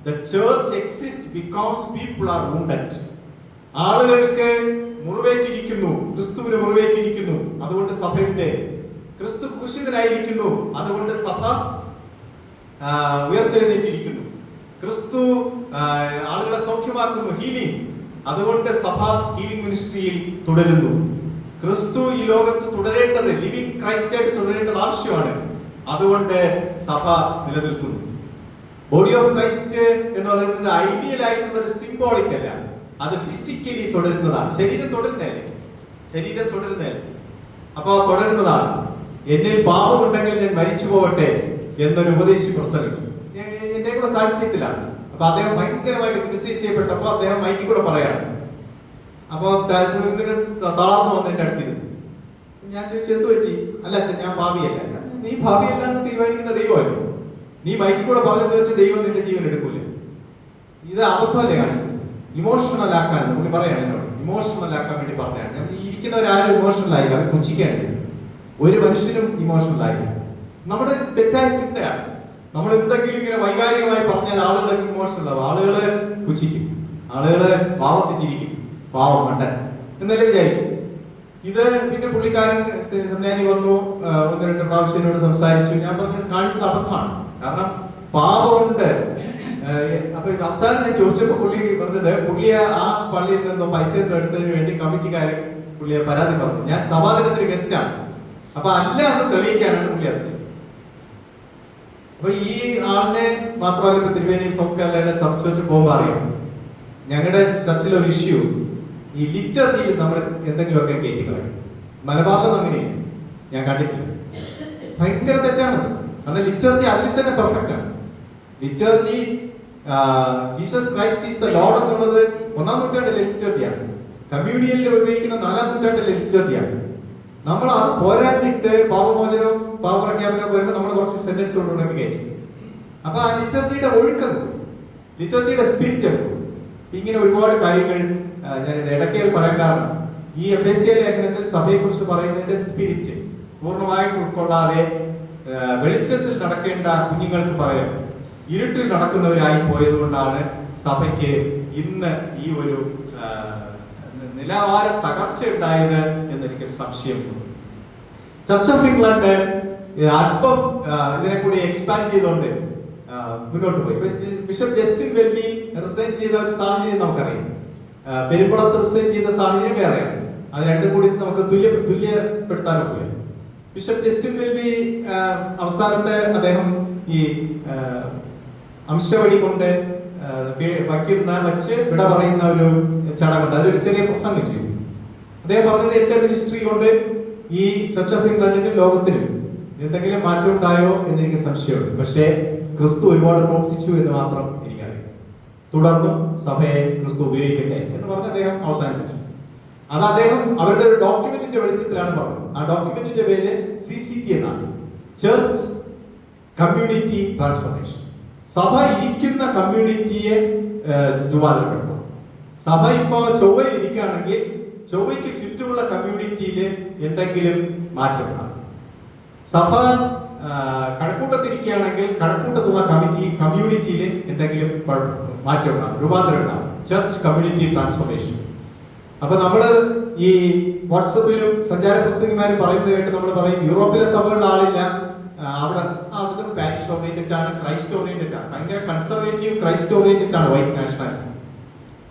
the church exists because people are wounded. ആളുകൾക്ക് മുറിവേറ്റിരിക്കുന്നു, ക്രിസ്തുവിന് മുറിവേറ്റിരിക്കുന്നു, അതുകൊണ്ട് സഭയുണ്ട്. ക്രിസ്തു ക്രൂശിതനായിരിക്കുന്നു, അതുകൊണ്ട് സഭ ഉയർത്തെഴുന്നേറ്റിരിക്കുന്നു. ക്രിസ്തു ആളുകളെ സൗഖ്യമാക്കുന്നു, ഹീലിംഗ്, അതുകൊണ്ട് സഭ ഹീലിംഗ് മിനിസ്ട്രിയിൽ തുടരുന്നു. ക്രിസ്തു ഈ ലോകത്ത് തുടരേണ്ടത്, ലിവിംഗ് ക്രൈസ്റ്റായിട്ട് തുടരേണ്ടത് ആവശ്യമാണ്, അതുകൊണ്ട് സഭ നിലനിൽക്കുന്നു. ബോഡി ഓഫ് ക്രൈസ്റ്റ് എന്ന് പറയുന്നത് ഐഡിയൽ ആയിട്ടുള്ള ഒരു സിംബോളിക് അല്ല, അത് ഫിസിക്കലി തുടരുന്നതാണ്. ശരീരം തുടരുന്നതല്ലേ. അപ്പൊ തുടരുന്നതാണ്. എന്നിൽ പാപമുണ്ടെങ്കിൽ ഞാൻ മരിച്ചു പോകട്ടെ എന്നൊരു ഉപദേശി പ്രസംഗിച്ചു. എന്റെ കൂടെ സാഹിത്യത്തിലാണ്. അപ്പൊ അദ്ദേഹം ഭയങ്കരമായിട്ട് ക്രിട്ടിസൈസ് ചെയ്യപ്പെട്ടപ്പോ അദ്ദേഹം മൈക്കിൽ കൂടെ പറയാണ്. അപ്പൊ തളർന്നു വന്ന് എന്റെ അടുത്തിരുന്നു. ഞാൻ ചോദിച്ചു, എന്ത് പറ്റി? അല്ല അച്ഛൻ, ഞാൻ ഭാവിയല്ല. നീ ഭാവിയല്ല എന്ന് തീരുമാനിക്കുന്ന ദൈവമല്ലേ. നീ മൈക്കിൽ കൂടെ പറഞ്ഞെന്ന് വെച്ച് ദൈവം നിന്റെ ജീവൻ എടുക്കൂല. ഇത് അബദ്ധമല്ലേ കാണിച്ചത്? ഇമോഷണൽ ആക്കാൻ പുള്ളി പറയാണ് എന്നോട്. ഇമോഷണൽ ആക്കാൻ വേണ്ടി പറഞ്ഞാണ്. ഇരിക്കുന്നവരാരും ഇമോഷണൽ ആയില്ല, അവർ പുച്ഛിക്കുകയാണ് ചെയ്തത്. ഒരു മനുഷ്യനും ഇമോഷണൽ ആയില്ല. നമ്മുടെ തെറ്റായ ചിന്തയാണ്. നമ്മൾ എന്തെങ്കിലും ഇങ്ങനെ വൈകാരികമായി പറഞ്ഞാൽ ആളുകളൊക്കെ ഇമോഷണൽ ആവും, ആളുകള് പുച്ഛിക്കും, ആളുകള് പാവത്തിച്ചിരിക്കും, പാവം മണ്ടൻ എന്നല്ലേ വിചാരിക്കും. ഇത് പിന്നെ പുള്ളിക്കാരൻ സെമിനാരി വന്നു, 1-2 പ്രാവശ്യം എന്നോട് സംസാരിച്ചു. ഞാൻ പറഞ്ഞത് കാണിച്ചത് അബദ്ധമാണ്. കാരണം പാപമുണ്ട്. അപ്പൊ അവസാനം ഞാൻ ചോദിച്ചപ്പോ പുള്ളി പറഞ്ഞത്, പുള്ളിയെ ആ പള്ളിയിൽ നിന്നോ പൈസ എടുത്തതിന് വേണ്ടി കമ്മിറ്റിക്കാരൻ പുള്ളിയെ പരാതി പറഞ്ഞു. ഞാൻ സമാധാനത്തിന് ഗസ്റ്റാണ്, അപ്പൊ അല്ല എന്ന് തെളിയിക്കാനാണ് പുള്ളി അത്. അപ്പൊ ഈ ആളിനെ മാത്രമല്ല, ഇപ്പൊ തിരുവേനി സൗത്ത് കേരളയുടെ സബ് ചർച്ചിൽ പോകുമ്പോൾ അറിയാം, ഞങ്ങളുടെ ചർച്ചിൽ ഒരു ഇഷ്യൂ ഈ ലിറ്റർജിയിൽ നമ്മൾ എന്തെങ്കിലുമൊക്കെ കയറ്റിക്കളയും. മലബാറിലൊന്നും അങ്ങനെയില്ല, ഞാൻ കണ്ടിട്ടില്ല. ഭയങ്കര തെറ്റാണ്. കാരണം ലിറ്റർജി അതിൽ തന്നെ പെർഫെക്റ്റ് ആണ്. Liturgy Jesus Christ is the Lord എന്നുള്ളത് 1-ാം നൂറ്റാണ്ടിലെ ലിറ്ററേച്ചറാണ്. കമ്മ്യൂണിയനിൽ ഉപയോഗിക്കുന്ന 4-ാം നൂറ്റാണ്ടിലെ ലിറ്ററേച്ചറാണ്. നമ്മൾ അത് പോരാട്ടിട്ട് പാപമോചനവും പാപപ്രഖ്യാപനവും വരുമ്പോൾ നമ്മൾ കുറച്ച് സെന്റൻസ് കൊണ്ടുണ്ടെങ്കിൽ അപ്പൊ ആ ലിറ്ററേച്ചറിന്റെ ഒഴുക്കം, ലിറ്ററേച്ചറിന്റെ സ്പിരിറ്റ് ഇങ്ങനെ ഒരുപാട് കാര്യങ്ങൾ ഞാൻ ഇടയ്ക്ക് പറയാൻ കാരണം ഈ എഫേസ്യ ലേഖനത്തിൽ സഭയെ കുറിച്ച് പറയുന്നതിന്റെ സ്പിരിറ്റ് പൂർണ്ണമായിട്ട് ഉൾക്കൊള്ളാതെ വെളിച്ചത്തിൽ നടക്കേണ്ട കുഞ്ഞുങ്ങൾക്ക് പകരം ഇരുട്ടിൽ നടക്കുന്നവരായി പോയത് കൊണ്ടാണ് സഭയ്ക്ക് ഇന്ന് ഈ ഒരു നിലവാര തകർച്ച ഉണ്ടായത് എന്നെനിക്കൊരു സംശയമുണ്ട്. ചർച്ച് ഓഫ് ഇംഗ്ലണ്ട് അല്പം ഇതിനെ കൂടി എക്സ്പാൻഡ് ചെയ്തുകൊണ്ട് മുന്നോട്ട് പോയി. ബിഷപ്പ് ജസ്റ്റിൻ വെൽബി റിസൈൻ ചെയ്ത ഒരു സാഹചര്യം നമുക്കറിയാം. പെരുമ്പളത്ത് റിസൈൻ ചെയ്ത സാഹചര്യം വേറെയാണ്. അത് രണ്ടും കൂടി നമുക്ക് തുല്യപ്പെടുത്താനൊക്കെ. ബിഷപ്പ് ജസ്റ്റിൻ വെൽബി അവസാനത്തെ അദ്ദേഹം ഈ അംശവഴി കൊണ്ട് വച്ച് വിട പറയുന്ന ഒരു ചടങ്ങുണ്ട്. അതൊരു ചെറിയ പ്രസംഗം ചെയ്തു. അദ്ദേഹം പറഞ്ഞത് എന്റെ മിനിസ്ട്രി കൊണ്ട് ഈ ചർച്ച് ഓഫ് ഇംഗ്ലണ്ടിനും ലോകത്തിനും എന്തെങ്കിലും മാറ്റം ഉണ്ടായോ എന്ന് എനിക്ക് സംശയമുണ്ട്. പക്ഷേ ക്രിസ്തു ഒരുപാട് പ്രവർത്തിച്ചു എന്ന് മാത്രം എനിക്കറിയാം. തുടർന്നും സഭയെ ക്രിസ്തു ഉപയോഗിക്കട്ടെ എന്ന് പറഞ്ഞ് അദ്ദേഹം അവസാനിപ്പിച്ചു. അത് അദ്ദേഹം അവരുടെ ഒരു ഡോക്യുമെന്റിന്റെ വെളിച്ചത്തിലാണ് പറഞ്ഞത്. ആ ഡോക്യുമെന്റിന്റെ പേര് CCT എന്നാണ്, ചർച്ച് കമ്മ്യൂണിറ്റി ട്രാൻസ്ഫോർമേഷൻ. സഭ ഇരിക്കുന്ന കമ്മ്യൂണിറ്റിയെ രൂപാന്തരപ്പെടുത്തണം. സഭ ഇപ്പോ ചൊവ്വയിൽ ഇരിക്കുകയാണെങ്കിൽ ചൊവ്വയ്ക്ക് ചുറ്റുമുള്ള കമ്മ്യൂണിറ്റിയിൽ എന്തെങ്കിലും മാറ്റം ഉണ്ടാകും. സഭ കഴക്കൂട്ടത്തിരിക്കുകയാണെങ്കിൽ കഴക്കൂട്ടത്തുള്ള കമ്മ്യൂണിറ്റിയിൽ എന്തെങ്കിലും മാറ്റം ഉണ്ടാകും, രൂപാന്തരം ഉണ്ടാകും. Church community transformation. അപ്പൊ നമ്മള് ഈ വാട്സപ്പിലും സഞ്ചാര പ്രസംഗിമാരും പറയുന്നത് കേട്ട് നമ്മൾ പറയും യൂറോപ്പിലെ സഭകളിൽ ആളില്ല, അവിടെ പാരിഷ് ഓറിയന്റഡ് ആണ്, ക്രൈസ്റ്റ് ഓറിയന്റഡ് ആണ്, ഭയങ്കര കൺസർവേറ്റീവ് ക്രൈസ്റ്റ് ഓറിയന്റഡ് ആണ് വൈറ്റ് നാഷണലിസം.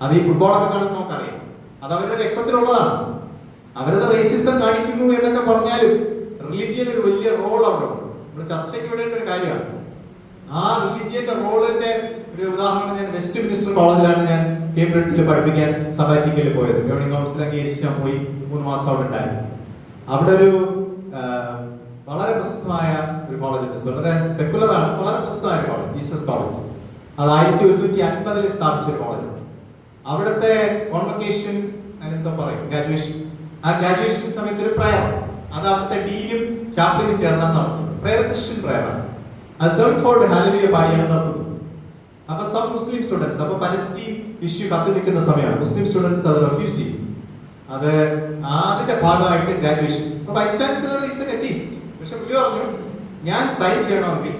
അത് ഈ ഫുട്ബോളൊക്കെ കാണുമ്പോൾ നമുക്കറിയാം. അത് അവരുടെ രക്തത്തിലുള്ളതാണ്. അവരത് റേസിസം കാണിക്കുന്നു എന്നൊക്കെ പറഞ്ഞാലും റിലിജിയൻ ഒരു വലിയ റോൾ അവിടെ ഉണ്ട്. നമ്മുടെ ചർച്ചയ്ക്ക് വിടേണ്ട ഒരു കാര്യമാണ്. ആ റിലിജിയന്റെ റോളിന്റെ ഒരു ഉദാഹരണം ഞാൻ വെസ്റ്റ് മിനിസ്റ്റർ കോളേജിലാണ് ഞാൻ കേംബ്രിഡ്ജിൽ പഠിപ്പിക്കാൻ സബാറ്റിക്കൽ പോയത്. ഗവർണിംഗ് കൗൺസിൽ അംഗീകരിച്ച് ഞാൻ പോയി 3 മാസം അവിടെ ഉണ്ടായിരുന്നു. അവിടെ ഒരു വളരെ പ്രസിദ്ധമായ ഒരു കോളേജ് ഉണ്ട്. വളരെ സെക്കുലർ ആണ്, വളരെ പ്രസിദ്ധമായ ഒരു കോളേജ്, ജീസസ് കോളേജ്. അത് 1150 സ്ഥാപിച്ച ഒരു കോളേജ്. അവിടുത്തെ കോൺവൊക്കേഷൻ എന്താ പറയും, ഗ്രാജുവേഷൻ. ആ ഗ്രാജുവേഷൻ സമയത്ത് ഒരു പ്രയർ, അത് അവിടുത്തെ ഡീനും ചാപ്ലിനും ചേർന്നാണ് നടത്തുന്നത്. പ്രയർ ക്രിസ്ത്യൻ പ്രയറാണ്. അത് 7-fold ഹല്ലേലൂയ പാടിയാണ് നടത്തുന്നത്. അപ്പൊ സം മുസ്ലിം സ്റ്റുഡൻസ്, അപ്പൊ പലസ്തീൻ ഇഷ്യൂ കത്തി നിൽക്കുന്ന സമയമാണ്. മുസ്ലിം സ്റ്റുഡൻസ് അത് റെഫ്യൂസ് ചെയ്യും. അത് അതിന്റെ ഭാഗമായിട്ട് graduation. Vice chancellor is an atheist. പക്ഷെ പുള്ളി പറഞ്ഞു ഞാൻ സൈൻ ചെയ്യണമെങ്കിൽ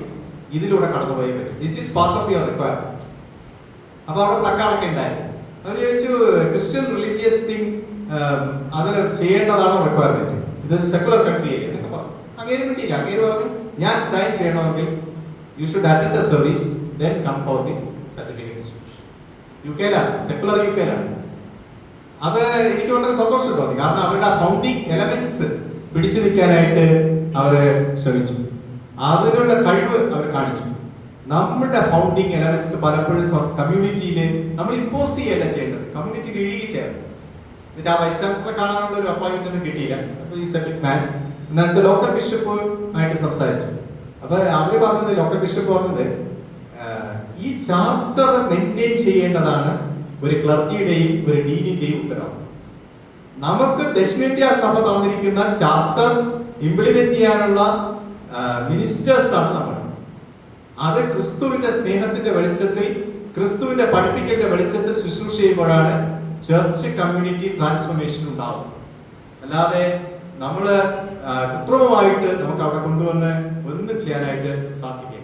ഇതിലൂടെ കടന്നുപോയി വരും. This is part of your requirement. അപ്പൊ അവിടെ പ്ലക്കാർഡൊക്കെ ഉണ്ടായിരുന്നു. അവർ ചോദിച്ചു ക്രിസ്ത്യൻ റിലീജിയസ് തിങ് അത് ചെയ്യേണ്ടതാണോ റിക്വയർമെന്റ്, ഇതൊരു സെക്കുലർ കൺട്രി ആയി എന്നൊക്കെ പറഞ്ഞു. അങ്ങേര് വേണ്ടിയില്ല. അങ്ങേര് പറഞ്ഞു ഞാൻ സൈൻ ചെയ്യണമെങ്കിൽ you should attend the service then come for the certificate institution. യുകെയിലാണ്, സെക്കുലർ യുകെയിലാണ്. അത് എനിക്ക് വളരെ സന്തോഷം തോന്നി. കാരണം അവരുടെ ഫൗണ്ടിങ് എലമെന്റ്സ് പിടിച്ചു നിൽക്കാനായിട്ട് അവര് ശ്രമിച്ചു. അതിനുള്ള കഴിവ് അവർ കാണിച്ചു. നമ്മുടെ ഫൗണ്ടിങ് എലമെന്റ്സ് പലപ്പോഴും കമ്മ്യൂണിറ്റിയിൽ നമ്മൾ ഇമ്പോസ് ചെയ്യല്ല ചെയ്യേണ്ടത്, കമ്മ്യൂണിറ്റിയിൽ ഇഴുകി ചേർന്ന്. എന്നിട്ട് ആ വൈസ് ചാൻസലറെ കാണാനുള്ള ഒരു അപ്പോയിന്റ്മെന്റ് ഒന്നും കിട്ടിയില്ല. അപ്പൊ ഈ സബ്ജക്ട് മാൻ എന്നിട്ട് ലോക്കൽ ബിഷപ്പ് ആയിട്ട് സംസാരിച്ചു. അപ്പൊ അവര് പറഞ്ഞത്, ലോക്കൽ ബിഷപ്പ് പറഞ്ഞത് ഈ ചാർട്ടർ മെയിൻറ്റെയിൻ ചെയ്യേണ്ടതാണ് ഒരു ക്ലർക്കിയുടെയും ഒരു ഡീനിന്റെയും ഉത്തരവാദിത്വം. നമുക്ക് ദക്ഷിണേന്ത്യ സഭ തന്നിരിക്കുന്ന ചാർട്ടർ ഇംപ്ലിമെന്റ് ചെയ്യാനുള്ള മിനിസ്റ്റേഴ്സ് ആണ് നമ്മൾ. അത് ക്രിസ്തുവിന്റെ സ്നേഹത്തിന്റെ വെളിച്ചത്തിൽ, ക്രിസ്തുവിന്റെ പഠിപ്പിക്കലിന്റെ വെളിച്ചത്തിൽ ശുശ്രൂഷ ചെയ്യുമ്പോഴാണ് ചർച്ച് കമ്മ്യൂണിറ്റി ട്രാൻസ്ഫോർമേഷൻ ഉണ്ടാവുന്നത്. അല്ലാതെ നമ്മള് കൃത്രിമമായിട്ട് നമുക്ക് അവിടെ കൊണ്ടുവന്ന് ഒന്നും ചെയ്യാനായിട്ട് സാധിക്കില്ല.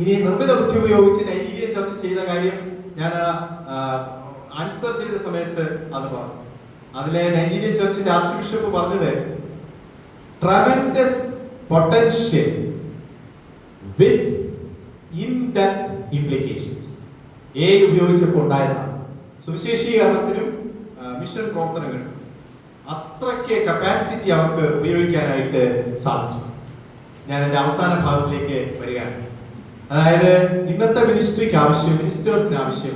ഇനി നിർമ്മിത ബുദ്ധി ഉപയോഗിച്ച് നൈജീരിയൻ ചർച്ച ചെയ്ത കാര്യം ഞാൻ ആൻസർ ചെയ്ത സമയത്ത് അത് പറഞ്ഞു. അതിലെ നൈജീരിയൻ ചർച്ചിന്റെ ആർച്ച് ബിഷപ്പ് പറഞ്ഞത് ട്രമെൻഡസ് പൊട്ടൻഷ്യൽ വിത്ത് ഇൻ-ഡെപ്ത് ഇംപ്ലിക്കേഷൻസ് ഉപയോഗിച്ചപ്പോൾ ഉണ്ടായതാണ്. സുവിശേഷീകരണത്തിനും മിഷൻ പ്രവർത്തനങ്ങളും അത്രയ്ക്ക് കപ്പാസിറ്റി അവർക്ക് ഉപയോഗിക്കാനായിട്ട് സാധിച്ചു. ഞാൻ എൻ്റെ അവസാന ഭാഗത്തിലേക്ക് വരികയാണ്. അതായത് ഇന്നത്തെ മിനിസ്ട്രിക്ക് ആവശ്യം, മിനിസ്റ്റേഴ്സിന് ആവശ്യം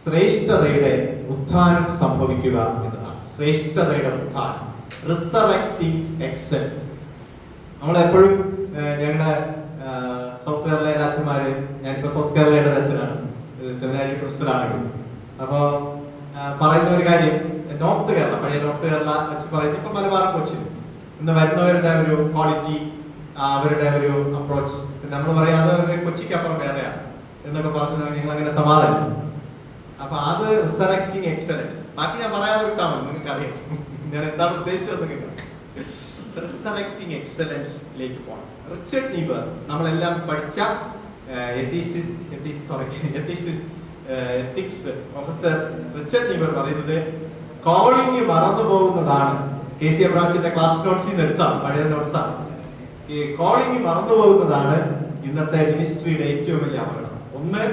ശ്രേഷ്ഠതയുടെ ഉത്ഥാനം സംഭവിക്കുക എന്നതാണ്. ശ്രേഷ്ഠതയുടെ ഉത്ഥാനം, റിസറക്റ്റിംഗ് എക്സലൻസ്. നമ്മളെപ്പോഴും ഞങ്ങളുടെ സൗത്ത് കേരളയിലെ അച്ഛന്മാര്, ഞാനിപ്പോ സൗത്ത് കേരളയുടെ അച്ഛനാണ്, സെമിനാരി പ്രിൻസിപ്പലാണെങ്കിൽ. അപ്പോൾ പറയുന്ന ഒരു കാര്യം, നോർത്ത് കേരള, പഴയ നോർത്ത് കേരള വെച്ച് പറയുന്നത് ഇപ്പം മലബാർ കൊച്ചിൻ ഇന്ന് വരുന്നവരുടെ ഒരു ക്വാളിറ്റി, അവരുടെ ഒരു അപ്രോച്ച്, നമ്മൾ പറയാതെ ഒരു കൊച്ചിക്കപ്പുറം വേറെയാണ് എന്നൊക്കെ പറഞ്ഞ് ഞങ്ങൾ അങ്ങനെ സമാധാനം. അപ്പൊ അത് റിസറക്റ്റിംഗ് എക്സലൻസ്. ബാക്കി ഞാൻ പറയാതെ വിട്ടാൽ മതി, നിങ്ങൾക്ക് അറിയാം ഞാൻ എന്താണ് ഉദ്ദേശിച്ചത്. നിങ്ങൾക്ക് റിസറക്റ്റിംഗ് എക്സലൻസിലേക്ക് പോകണം. റിച്ചർഡ് നീബർ നമ്മളെല്ലാം പഠിച്ച എത്തിക്സ് പ്രൊഫസർ റിച്ചർഡ് നീബർ പറയുന്നത് കോളിംഗ് മറന്നു പോകുന്നതാണ്. KC ബ്രാഞ്ചിന്റെ ക്ലാസ് നോട്ട്സിൽ നിന്ന് എടുത്താണ്, പഴയ നോട്ട്സാണ്. കോളിംഗ് മറന്നു പോകുന്നതാണ് ഇന്നത്തെ മിനിസ്ട്രിയുടെ ഏറ്റവും വലിയ അപകടം. ഒന്ന്,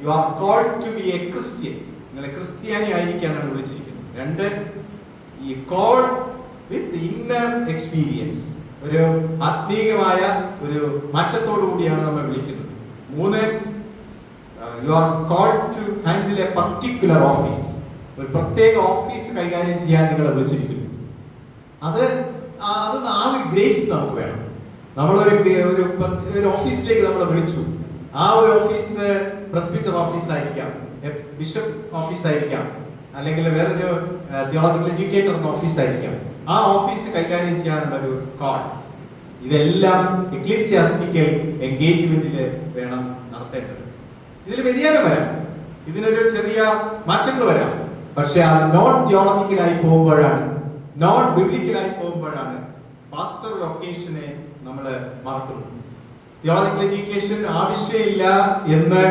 you are called to be a Christian, നിങ്ങളെ ക്രിസ്ത്യാനി ആയിരിക്കാനാണ് വിളിച്ചിരിക്കുന്നത്. രണ്ട്, ഈ കോൾ വിത്ത് ഇന്നർ എക്സ്പീരിയൻസ്, ഒരു ആത്മീയമായ ഒരു മാറ്റത്തോടു കൂടിയാണ് നമ്മൾ വിളിക്കുന്നത്. മൂന്ന്, you are called to handle a particular office, ഒരു പ്രത്യേക ഓഫീസ് കൈകാര്യം ചെയ്യാൻ നിങ്ങളെ വിളിച്ചിരിക്കുന്നു. അത് ആ ഒരു ഗ്രേസ് നമുക്ക് വേണം. നമ്മളൊരു ഓഫീസിലേക്ക് നമ്മളെ വിളിച്ചു. ആ ഒരു ഓഫീസ് പ്രസ്ബിറ്റർ ഓഫീസ് ആയിരിക്കാം, ബിഷപ്പ് ഓഫീസ് ആയിരിക്കാം, അല്ലെങ്കിൽ വേറൊരു തിയോളജിക്കൽ എഡ്യൂക്കേറ്റർ എന്ന ഓഫീസ് ആയിരിക്കാം. ആ ഓഫീസ് കൈകാര്യം ചെയ്യാനുള്ള ഒരു കോൾ, ഇതെല്ലാം എക്ലീസിയാസ്റ്റിക്കൽ എൻഗേജ്മെന്റിൽ വേണം നടത്തേണ്ടത്. ഇതിൽ വ്യതിയാനം വരാം, ഇതിനൊരു ചെറിയ മാറ്റങ്ങൾ വരാം. പക്ഷെ അത് നോൺ തിയോളജിക്കലായി പോകുമ്പോഴാണ്, നോൺ ബിബ്ലിക്കലായി പോകുമ്പോഴാണ് പാസ്റ്റർ വൊക്കേഷനെ നമ്മൾ മറക്കുന്നു. തിയോളജിക്കൽ എഡ്യൂക്കേഷൻ ആവശ്യമില്ല എന്ന്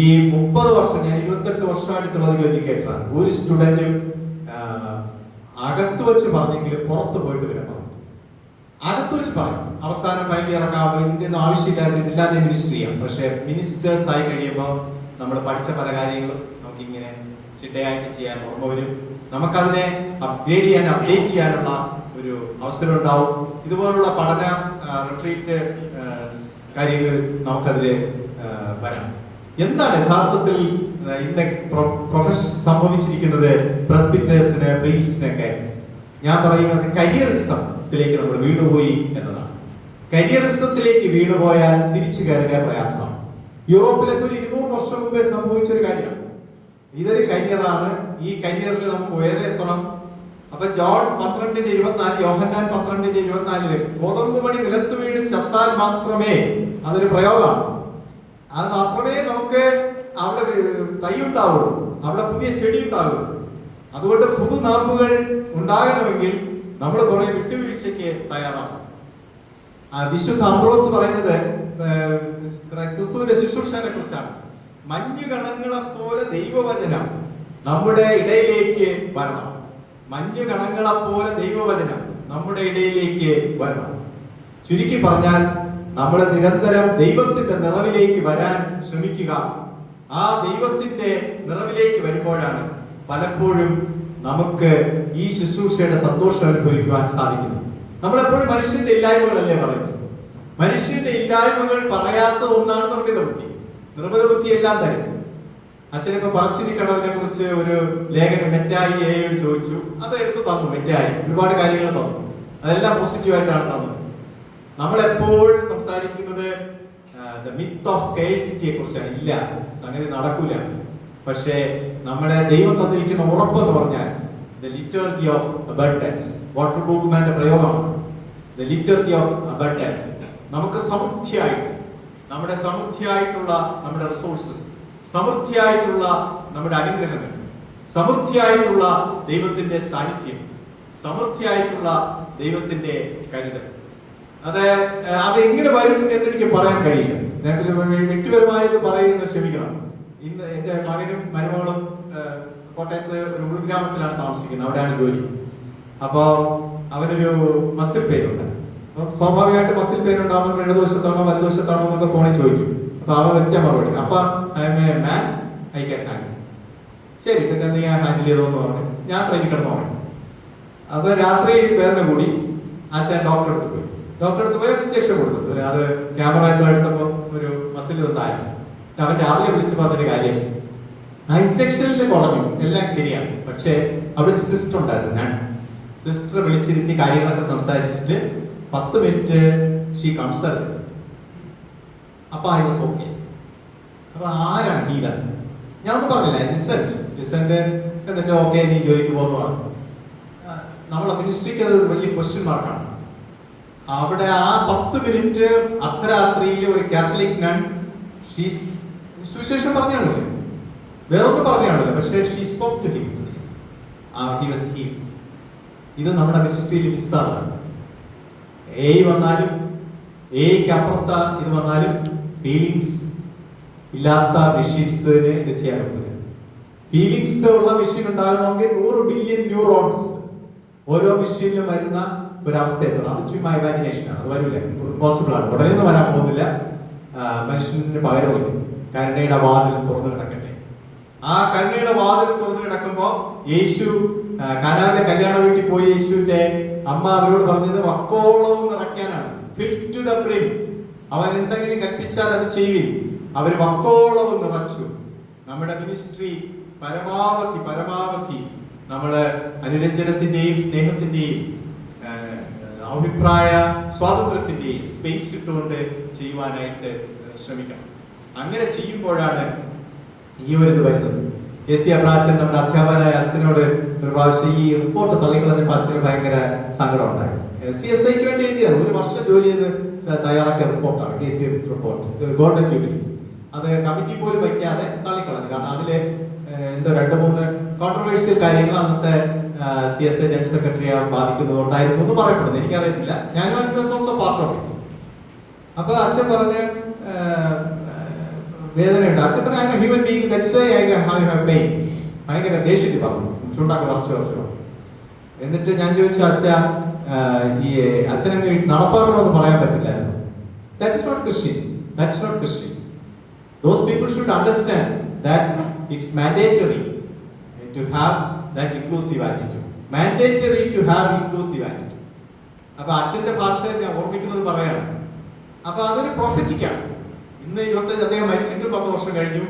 ഈ 30 വർഷം, ഞാൻ 28 വർഷമായിട്ട് തിയോളജിക്കൽ എഡ്യൂക്കേറ്ററാണ്. ഒരു സ്റ്റുഡന്റും അകത്ത് വെച്ച് പറഞ്ഞെങ്കിലും പുറത്ത് പോയിട്ട് വരെ പറഞ്ഞു. അകത്ത് വെച്ച് പറയും, അവസാനം ഫൈനൽ ഇയർ ഒക്കെ ആകുമ്പോൾ ഇതിന്റെ ഒന്നും ആവശ്യമില്ലാതെ ഇതില്ലാതെ മിനിസ്റ്റർ ചെയ്യാം. പക്ഷെ മിനിസ്റ്റേഴ്സ് ആയി കഴിയുമ്പോൾ നമ്മൾ പഠിച്ച പല കാര്യങ്ങളും നമുക്കിങ്ങനെ ചിട്ടയായിട്ട് ചെയ്യാൻ ഓർമ്മ വരും. നമുക്കതിനെ അപ്ഗ്രേഡ് ചെയ്യാൻ, അപ്ഡേറ്റ് ചെയ്യാനുള്ള ഒരു അവസരം ഉണ്ടാവും. ഇതുപോലുള്ള പഠന റിട്രീറ്റ് കാര്യങ്ങൾ നമുക്കതിൽ വരാം. എന്താണ് യഥാർത്ഥത്തിൽ ഇന്ന് സംഭവിച്ചിരിക്കുന്നത് പ്രസ്ബിറ്റേഴ്സിന്, പ്രീസ്റ്റിനൊക്കെ? ഞാൻ പറയുന്നത് കരിയറിസത്തിലേക്ക് നമ്മൾ വീണുപോയി എന്നതാണ്. കരിയറിസത്തിലേക്ക് വീണുപോയാൽ തിരിച്ചു കയറുക പ്രയാസമാണ്. യൂറോപ്പിലൊക്കെ ഒരു 200 വർഷം മുമ്പേ സംഭവിച്ചൊരു കാര്യമാണ്. ഇതൊരു കരിയറാണ്. ഈ കരിയറിൽ നമുക്ക് ഉയരെ എത്തണം. അപ്പൊ ജോൺ 12:24, യോഹന്നാൻ 12:24 ഗോതമ്പ് മണി നിലത്ത് വീണ് ചത്താൽ മാത്രമേ, അതൊരു പ്രയോഗമാണ്, അത് മാത്രമേ നമുക്ക് അവിടെ തൈ ഉണ്ടാവുള്ളൂ, അവിടെ പുതിയ ചെടി ഉണ്ടാവുള്ളൂ. അതുകൊണ്ട് പുതുനാമ്പുകൾ ഉണ്ടാകണമെങ്കിൽ നമ്മൾ കുറെ വിട്ടുവീഴ്ചയ്ക്ക് തയ്യാറാണ്. വിശുദ്ധ അംബ്രോസ് പറയുന്നത് ക്രിസ്തുവിന്റെ ശുശ്രൂഷനെ കുറിച്ചാണ്. മഞ്ഞുകണങ്ങളെ പോലെ ദൈവവചനം നമ്മുടെ ഇടയിലേക്ക് വരണം. മഞ്ഞുകണങ്ങളെ പോലെ ദൈവവചനം നമ്മുടെ ഇടയിലേക്ക് വരണം. ചുരുക്കി പറഞ്ഞാൽ നമ്മൾ നിരന്തരം ദൈവത്തിന്റെ നിറവിലേക്ക് വരാൻ ശ്രമിക്കുക. ആ ദൈവത്തിന്റെ നിറവിലേക്ക് വരുമ്പോഴാണ് പലപ്പോഴും നമുക്ക് ഈ ശുശ്രൂഷയുടെ സന്തോഷം അനുഭവിക്കുവാൻ സാധിക്കുന്നത്. നമ്മളെപ്പോഴും മനുഷ്യന്റെ ഇല്ലായ്മകളല്ലേ പറയുന്നത്. മനുഷ്യന്റെ ഇല്ലായ്മകൾ പറയാത്ത ഒന്നാണ് നിർമ്മിത ബുദ്ധി. നിർമ്മിത ബുദ്ധി എല്ലാം തരും. അച്ഛനിപ്പോ പറശ്ശിനിക്കടവിനെ കുറിച്ച് ഒരു ലേഖനം മെറ്റായി എയോട് ചോദിച്ചു, അത് എടുത്തു തന്നു. മെറ്റായി ഒരുപാട് കാര്യങ്ങൾ തന്നു, അതെല്ലാം പോസിറ്റീവായിട്ടാണ് തന്നത്. നമ്മളെപ്പോഴും സംസാരിക്കുന്നത് മിത്ത് ഓഫ് സ്കേഴ്സിറ്റിയെ കുറിച്ചാണ്. ഇല്ല, സംഗതി നടക്കൂല. പക്ഷേ നമ്മുടെ ദൈവം തന്നിരിക്കുന്ന ഉറപ്പെന്ന് പറഞ്ഞാൽ the liturgy of abundance, Walter ബൂക്ക്മാന്റെ പ്രയോഗമാണ്. The liturgy of abundance. നമുക്ക് സമൃദ്ധിയായിട്ട്, നമ്മുടെ സമൃദ്ധിയായിട്ടുള്ള നമ്മുടെ റിസോഴ്സസ്, സമൃദ്ധിയായിട്ടുള്ള നമ്മുടെ അനുഗ്രഹങ്ങൾ, സമൃദ്ധിയായിട്ടുള്ള ദൈവത്തിന്റെ സാന്നിധ്യം, സമൃദ്ധിയായിട്ടുള്ള ദൈവത്തിന്റെ കരുതൽ, അത് എങ്ങനെ വരും എന്നെനിക്ക് പറയാൻ കഴിയില്ല. വ്യക്തിപരമായി ഇത് പറയുന്നത് ക്ഷമിക്കണം. ഇന്ന് എന്റെ മകനും മരുമകളും കോട്ടയത്ത് ഒരു ഉൾഗ്രാമത്തിലാണ് താമസിക്കുന്നത്, അവിടെയാണ് ജോലി. അപ്പോ അവനൊരു മസിൽ പെയിനുണ്ട്. അപ്പൊ സ്വാഭാവികമായിട്ട് മസിൽ പെയിൻ ഉണ്ടാകുമ്പോൾ ഇടതുവശത്താണോ വലതുവശത്താണോ എന്നൊക്കെ ഫോണിൽ ചോദിക്കും. അപ്പൊ അവൻ ഒറ്റ മറുപടി, അപ്പൊ ഐ ക്യാൻ ഹാൻഡിൽ. ശരി, പിന്നെ നീ ഹാൻഡിൽ ചെയ്തോന്ന് പറഞ്ഞു. ഞാൻ ട്രെയിനിൽ കിടന്നു പറഞ്ഞു. അപ്പൊ രാത്രി പേരിനെ കൂടി ആശാൻ ഡോക്ടറെ അടുത്ത് പോയി. ഡോക്ടറെ അടുത്ത് പോയി ഇഞ്ചക്ഷൻ കൊടുത്തു. അത് ക്യാമറ എടുത്തപ്പോ ഒരു മസിൽ ഉണ്ടായി. അവൻ രാവിലെ വിളിച്ചു പറഞ്ഞൊരു കാര്യം, ആ ഇഞ്ചക്ഷനിൽ കുറഞ്ഞു, എല്ലാം ശരിയാണ്. പക്ഷെ അവിടെ ഒരു സിസ്റ്റർ ഉണ്ടായിരുന്നു. ഞാൻ സിസ്റ്റർ വിളിച്ചിരുത്തി കാര്യങ്ങളൊക്കെ സംസാരിച്ചിട്ട് 10 മിനിറ്റ് ഷീ കൺസൾട്ട്. അപ്പൊ ഐ വാസ് ഓക്കെ. അപ്പൊ ആരാണ് ഹീലർ? ഞാൻ ഒന്നും പറഞ്ഞില്ല, ലിസന്റ് എന്നിട്ട് ഓക്കെ നീ ജോലിക്ക് പോകുന്നു പറഞ്ഞു. നമ്മളെ മിനിസ്ട്രിക്ക് അത് ഒരു വലിയ ക്വസ്റ്റ്യൻ മാർക്കാണ്. അവിടെ ആ 10 മിനിറ്റ് അർദ്ധരാത്രിയിൽ ഒരു കാത്തലിക് നൺ സുവിശേഷം പറഞ്ഞാണില്ലേ, വേറൊന്നും പറഞ്ഞാണില്ല, പക്ഷേ she spoke to him. He was healed. ഇത് നമ്മുടെ മിനിസ്ട്രിയിൽ മിസ്സാണ്. വന്നാലും എയ്ക്ക് അപ്പുറത്ത ഇത് വന്നാലും ഫീലിങ്സ് ഇല്ലാത്ത മെഷീൻസിന് ഇത് ചെയ്യാൻ പറ്റില്ല. ഫീലിങ്സ് ഉള്ള മെഷീൻ ഉണ്ടാകണമെങ്കിൽ 100 ബില്യൺ ന്യൂറോൺസ് ഓരോ മെഷീനിലും വരുന്ന ഒരവസ്ഥ എത്തണം. അത് ചുമ്മാ ഇമാജിനേഷനാണ്, അത് വരില്ല, പോസിബിൾ ആണ്, ഉടനെ ഒന്നും വരാൻ പോകുന്നില്ല. മനുഷ്യന് പകരമില്ല. കരുണയുടെ വാതിൽ തുറന്നു കിടക്കട്ടെ. ആ കരുണയുടെ വാതിൽ തുറന്നു കിടക്കുമ്പോൾ യേശു കാനാവിലെ കല്യാണ വീട്ടിൽ പോയി യേശുവിന്റെ അമ്മ അവരോട് പറഞ്ഞത് വക്കോളം നിറയ്ക്കാനാണ്. ഫിൽ ടു ദ ബ്രിം. അവൻ എന്തെങ്കിലും കൽപ്പിച്ചാൽ അത് ചെയ്യും. അവർ വക്കോളം നിറച്ചു. നമ്മുടെ മിനിസ്ട്രി പരമാവധി നമ്മള് അനുരഞ്ജനത്തിന്റെയും സ്നേഹത്തിന്റെയും അഭിപ്രായ സ്വാതന്ത്ര്യത്തിന്റെയും സ്പേസ് ഇട്ടുകൊണ്ട് ചെയ്യുവാനായിട്ട് ശ്രമിക്കണം. അങ്ങനെ ചെയ്യുമ്പോഴാണ് ഈ ഒരു ഇത് വരുന്നത്. KC അബ്രാച്ചൻ നമ്മുടെ അധ്യാപകനായ അച്ഛനോട് ഒരു പ്രാവശ്യം ഈ റിപ്പോർട്ട് തള്ളിക്കളഞ്ഞപ്പോൾ അച്ഛന് ഭയങ്കര സങ്കടം ഉണ്ടായി. CSIക്ക് വേണ്ടി എഴുതിയത് 1 വർഷം ജോലി ചെയ്ത് തയ്യാറാക്കിയ റിപ്പോർട്ടാണ് KC റിപ്പോർട്ട്, ഗോൾഡൻ ജൂബിലി. അത് കമ്മിറ്റി പോലും വയ്ക്കാതെ തള്ളിക്കളഞ്ഞു. കാരണം അതിലെ എന്തോ 2-3 കോൺട്രവേഴ്സ്യൽ കാര്യങ്ങൾ അന്നത്തെ CSI ജനറൽ സെക്രട്ടറിയെ ബാധിക്കുന്നതുകൊണ്ടായിരുന്നു എന്ന് പറയപ്പെടുന്നു. എനിക്കറിയത്തില്ല, ഞാൻ ഓൾസോ പാർട്ട് ഓഫ് ഇറ്റ്. അപ്പൊ അച്ഛൻ പറഞ്ഞ് വേദനയുണ്ട്. അച്ഛൻ പറഞ്ഞ human being, that's why I have pain. ഭയങ്കര ദേഷ്യത്തിൽ പറഞ്ഞു, ചൂണ്ടാക്കി വർഷം. എന്നിട്ട് ഞാൻ ചോദിച്ചു, ഈ അച്ഛനങ്ങ് നടപ്പാക്കണമെന്ന് പറയാൻ പറ്റില്ലായിരുന്നു. That is not Christian. That is not Christian. Those people should understand that it's mandatory to have that inclusive attitude. Mandatory to have inclusive attitude. അപ്പൊ അച്ഛന്റെ ഭാഷയിൽ ഞാൻ ഓർമ്മിക്കുന്നത് പറയാണ്. അപ്പൊ അതൊരു പ്രൊഫറ്റിക്കാണ്. ഇന്ന് 25 അദ്ദേഹം മരിച്ചിട്ട് 10 വർഷം കഴിഞ്ഞു.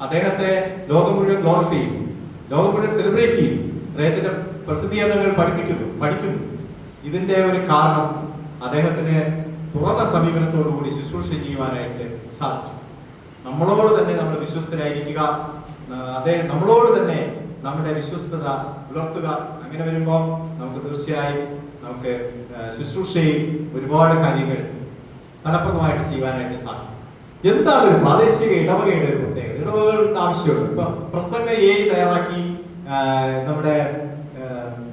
അദ്ദേഹത്തെ ലോകം മുഴുവൻ ഗ്ലോറിഫൈ ചെയ്യും, ലോകം മുഴുവൻ സെലിബ്രേറ്റ് ചെയ്യും, അദ്ദേഹത്തിന്റെ പ്രസിദ്ധീകരണങ്ങൾ പഠിക്കുന്നു. ഇതിന്റെ ഒരു കാരണം അദ്ദേഹത്തിന് തുറന്ന സമീപനത്തോടുകൂടി ശുശ്രൂഷ ചെയ്യുവാനായിട്ട് സാധിച്ചു. നമ്മളോട് തന്നെ നമ്മൾ വിശ്വസ്തരായിരിക്കുക, നമ്മളോട് തന്നെ നമ്മുടെ വിശ്വസ്തത പുലർത്തുക. അങ്ങനെ വരുമ്പോൾ നമുക്ക് തീർച്ചയായും നമുക്ക് ശുശ്രൂഷയിൽ ഒരുപാട് കാര്യങ്ങൾ ഫലപ്രദമായിട്ട് ചെയ്യുവാനായിട്ട് സാധിക്കും. എന്താണ് ഒരു പ്രാദേശിക ഇടവകയുടെ ഒരു പ്രത്യേകത? ഇടവകകളുടെ ആവശ്യമുണ്ട്. ഇപ്പൊ പ്രസംഗ തയ്യാറാക്കി നമ്മുടെ